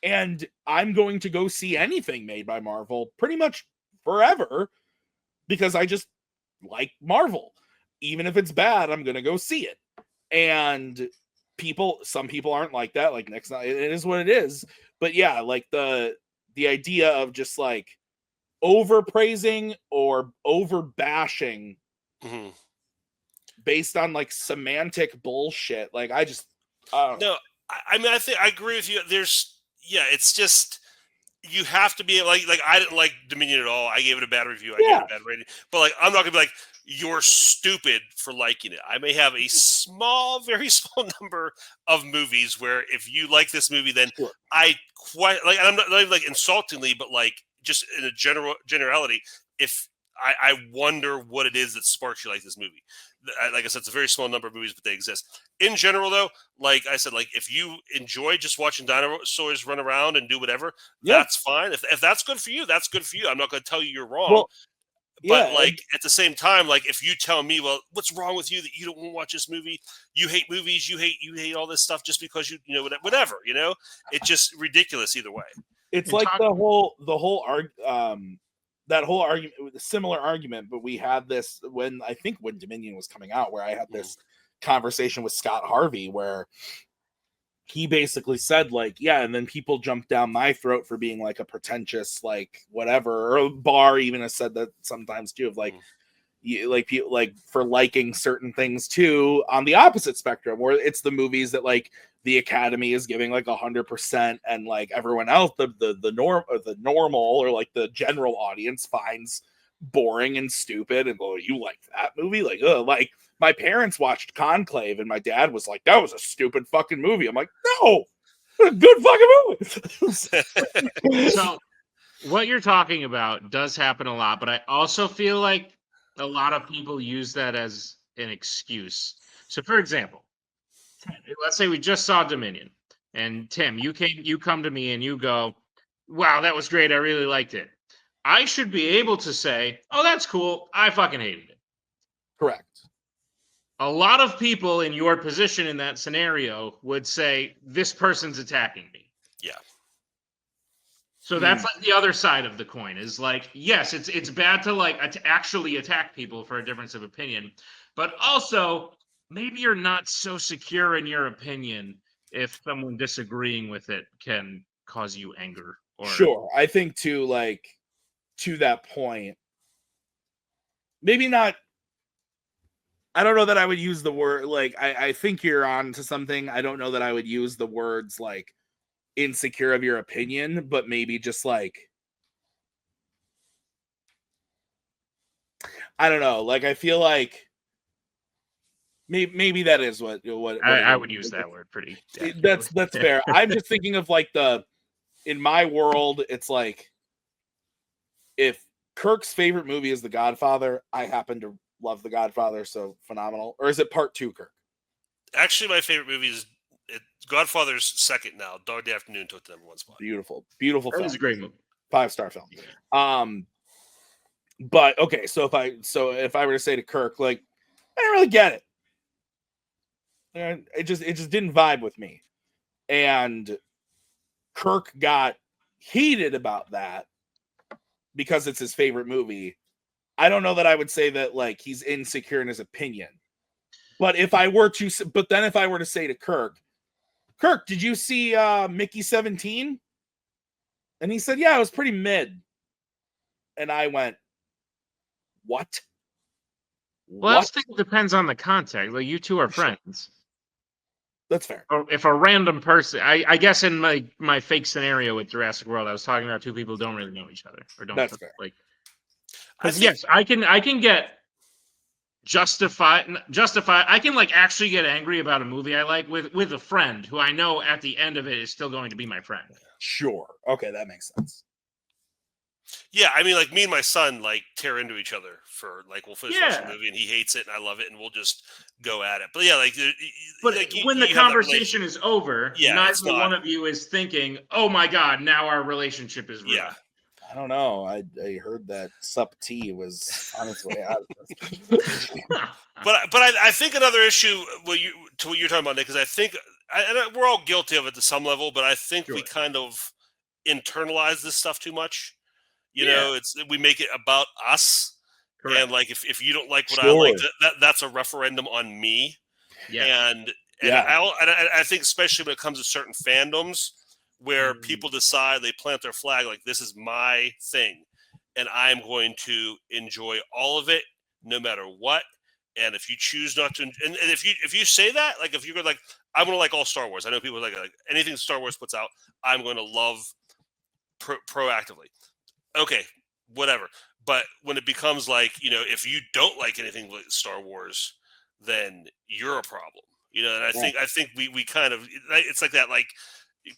And I'm going to go see anything made by Marvel pretty much forever because I just like Marvel. Even if it's bad, I'm going to go see it. And some people aren't like that. Like Nick's not, it is what it is. But yeah, like the idea of just like overpraising or over bashing based on like semantic bullshit. Like I just, no, I mean, I agree with you. It's just, you have to be like I didn't like Dominion at all. I gave it a bad review. I gave it a bad rating. But like, I'm not gonna be like, you're stupid for liking it. I may have a very small number of movies where if you like this movie, then I quite like, and I'm not even like insultingly, but like just in a generality, if I wonder what it is that sparks you like this movie. Like I said, it's a very small number of movies, but they exist. In general, though, like I said, like if you enjoy just watching dinosaurs run around and do whatever, that's fine. If that's good for you, that's good for you. I'm not going to tell you you're wrong. Well, but like at the same time, like if you tell me, well, what's wrong with you that you don't want to watch this movie? You hate movies. You hate all this stuff just because you know whatever. You know, it's just ridiculous either way. It's like the whole that whole argument, a similar argument, but we had this when Dominion was coming out, where I had this conversation with Scott Harvey where he basically said like, yeah, and then people jumped down my throat for being like a pretentious, like whatever, or Barr even has said that sometimes too, of like, people like for liking certain things too on the opposite spectrum, where it's the movies that like the Academy is giving like 100% and like everyone else, the normal or like the general audience finds boring and stupid, and you like that movie? Like, like my parents watched Conclave and my dad was like, that was a stupid fucking movie. I'm like, no, a good fucking movie. So what you're talking about does happen a lot, but I also feel like a lot of people use that as an excuse. So for example, let's say we just saw Dominion, and Tim, you come to me and you go, wow, that was great, I really liked it. I should be able to say, oh, that's cool, I fucking hated it. Correct. A lot of people in your position in that scenario would say, this person's attacking me. Yeah. So that's like the other side of the coin, is like, yes, it's bad to like actually attack people for a difference of opinion, but also maybe you're not so secure in your opinion if someone disagreeing with it can cause you anger. Or sure, I think too, like to that point, maybe not. I don't know that I would use the word like I think you're on to something. I don't know that I would use the words like insecure of your opinion, but maybe just like, I don't know, like I feel like maybe that is what I would use that word pretty that's fair. I'm just thinking of like in my world, it's like if Kirk's favorite movie is The Godfather, I happen to love The Godfather, so phenomenal. Or is it Part 2, Kirk? Actually, my favorite movie is Godfather's second now. Dog Day Afternoon took the #1 spot. Beautiful That film. was a great movie. 5-star film. Yeah. But okay, so if I were to say to Kirk, like, I didn't really get it. It just didn't vibe with me. And Kirk got heated about that because it's his favorite movie. I don't know that I would say that like he's insecure in his opinion. But if I were to say to Kirk, did you see Mickey 17? And he said, yeah, it was pretty mid. And I went, what? Well, I think it depends on the context. Like, you two are friends. That's fair. Or if a random person, I guess in my fake scenario with Jurassic World, I was talking about two people who don't really know each other or don't. That's fair. Like, because yes, I can get justify. I can like actually get angry about a movie I like with a friend who I know at the end of it is still going to be my friend. Sure. Okay, that makes sense. Yeah, I mean, like me and my son like tear into each other for like we'll finish watching the movie and he hates it and I love it and we'll just go at it. But yeah, but like when the conversation is over, yeah, neither one of you is thinking, "Oh my god, now our relationship is ruined." Yeah, I don't know. I heard that Sup T was on its way out of this. But I think another issue what you're talking about, Nick, is I think we're all guilty of it to some level, but I think we Sure. kind of internalize this stuff too much. You Yeah. know, we make it about us, Correct. and like if you don't like what I like, Sure. that's a referendum on me. Yes. And Yeah. I think especially when it comes to certain fandoms where people decide they plant their flag like this is my thing, and I'm going to enjoy all of it no matter what. And if you choose not to, and if you say that, like if you're like I'm going to like all Star Wars, I know people like anything Star Wars puts out, I'm going to love proactively. Okay, whatever. But when it becomes like, you know, if you don't like anything like Star Wars, then you're a problem. You know, and I think we kind of it's like that. Like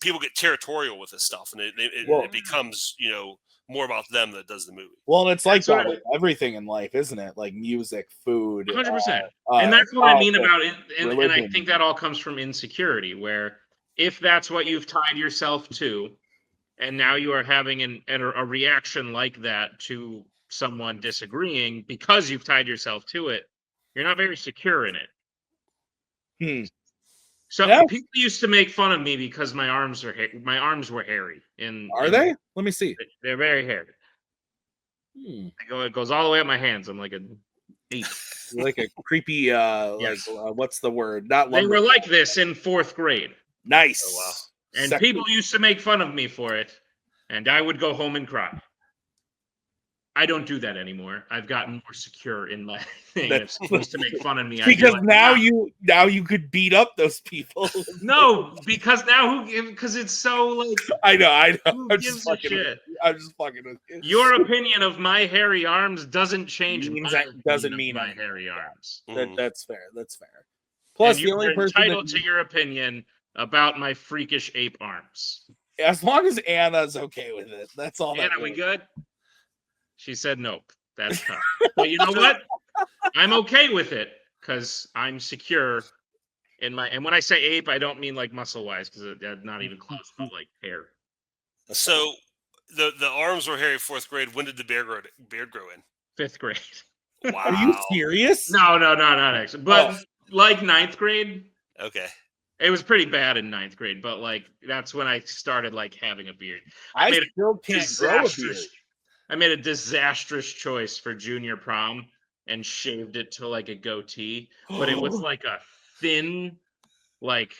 people get territorial with this stuff, and it becomes, you know, more about them than it does the movie. Well, it's like that with everything in life, isn't it? Like music, food, 100%. And that's what I mean about it. And I religion. think that all comes from insecurity, where if that's what you've tied yourself to, and now you are having a reaction like that to someone disagreeing because you've tied yourself to it, you're not very secure in it. So Yeah. people used to make fun of me because my arms were hairy. Are they? Let me see. They're very hairy. It goes all the way up my hands. I'm like an ape. Like a creepy, Yes. like what's the word? Not They lumber. were like this in 4th grade. Nice. Oh, wow. And people used to make fun of me for it, and I would go home and cry. I don't do that anymore. I've gotten more secure in my thing. If someone used to make fun of me, I'd because be like, now wow. you could beat up those people. No, because now because it's so like I know. who I'm gives just a fucking. shit? I'm just fucking with you. Your opinion of my hairy arms doesn't change doesn't my mean my anything. hairy arms. That's fair. That's fair. Plus, and the only you're person entitled to your opinion about my freakish ape arms. as long as Anna's okay with it, that's all. Anna, we good? She said nope. That's tough. But you know what? I'm okay with it because I'm secure in my. And when I say ape, I don't mean like muscle wise because that's not even close, but like hair. So the arms were hairy 4th grade. When did the beard grow in? 5th grade. Wow. Are you serious? No, not actually. But like 9th grade. Okay. It was pretty bad in 9th grade, but like that's when I started like having a beard. I still can't grow a beard. I made a disastrous choice for junior prom and shaved it to like a goatee, but it was like a thin, like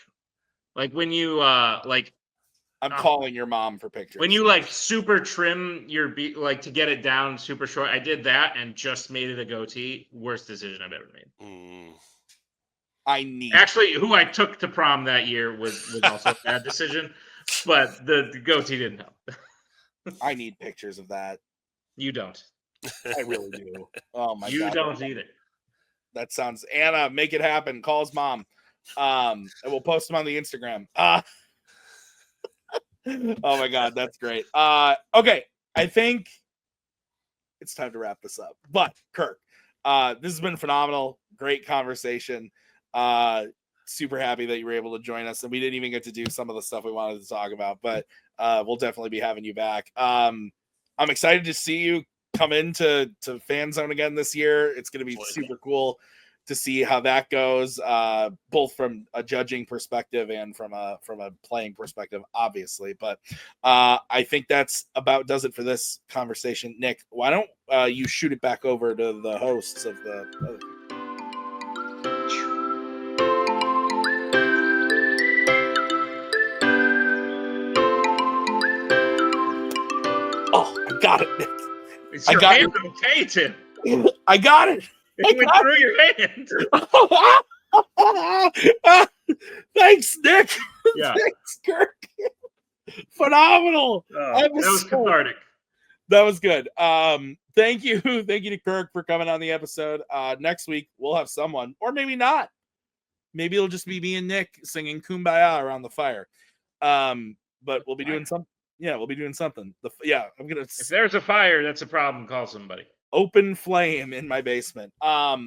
when you like. I'm calling your mom for pictures. When you like super trim your like to get it down super short, I did that and just made it a goatee. Worst decision I've ever made. Actually, who I took to prom that year was also a bad decision, but the goatee didn't help. I need pictures of that. You don't. I really do. Oh my god. You don't either. That sounds Anna, make it happen. Call his mom. And we'll post them on the Instagram. Oh my god, that's great. Okay. I think it's time to wrap this up. But Kirk, this has been phenomenal. Great conversation. Super happy that you were able to join us, and we didn't even get to do some of the stuff we wanted to talk about, but we'll definitely be having you back. I'm excited to see you come into Fanzone again this year. It's going to be super cool to see how that goes, both from a judging perspective and from a playing perspective, obviously. But I think that's about does it for this conversation. Nick, why don't you shoot it back over to the hosts of the other. Oh, I got it, Nick. Is your hand okay, Tim? I got it. It went through your hand. Thanks, Nick. Yeah. Thanks, Kirk. Phenomenal. That was cathartic. That was good. Thank you to Kirk for coming on the episode. Next week we'll have someone, or maybe not. Maybe it'll just be me and Nick singing "Kumbaya" around the fire. But we'll be doing something. Yeah, we'll be doing something. I'm gonna. If there's a fire, that's a problem. Call somebody. Open flame in my basement.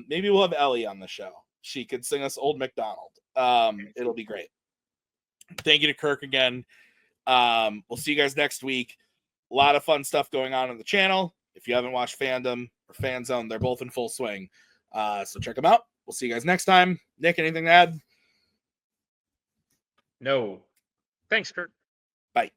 Maybe we'll have Ellie on the show. She could sing us Old MacDonald. It'll be great. Thank you to Kirk again. We'll see you guys next week. A lot of fun stuff going on the channel. If you haven't watched Fandom or Fanzone, they're both in full swing. So check them out. We'll see you guys next time. Nick, anything to add? No. Thanks, Kurt. Bye.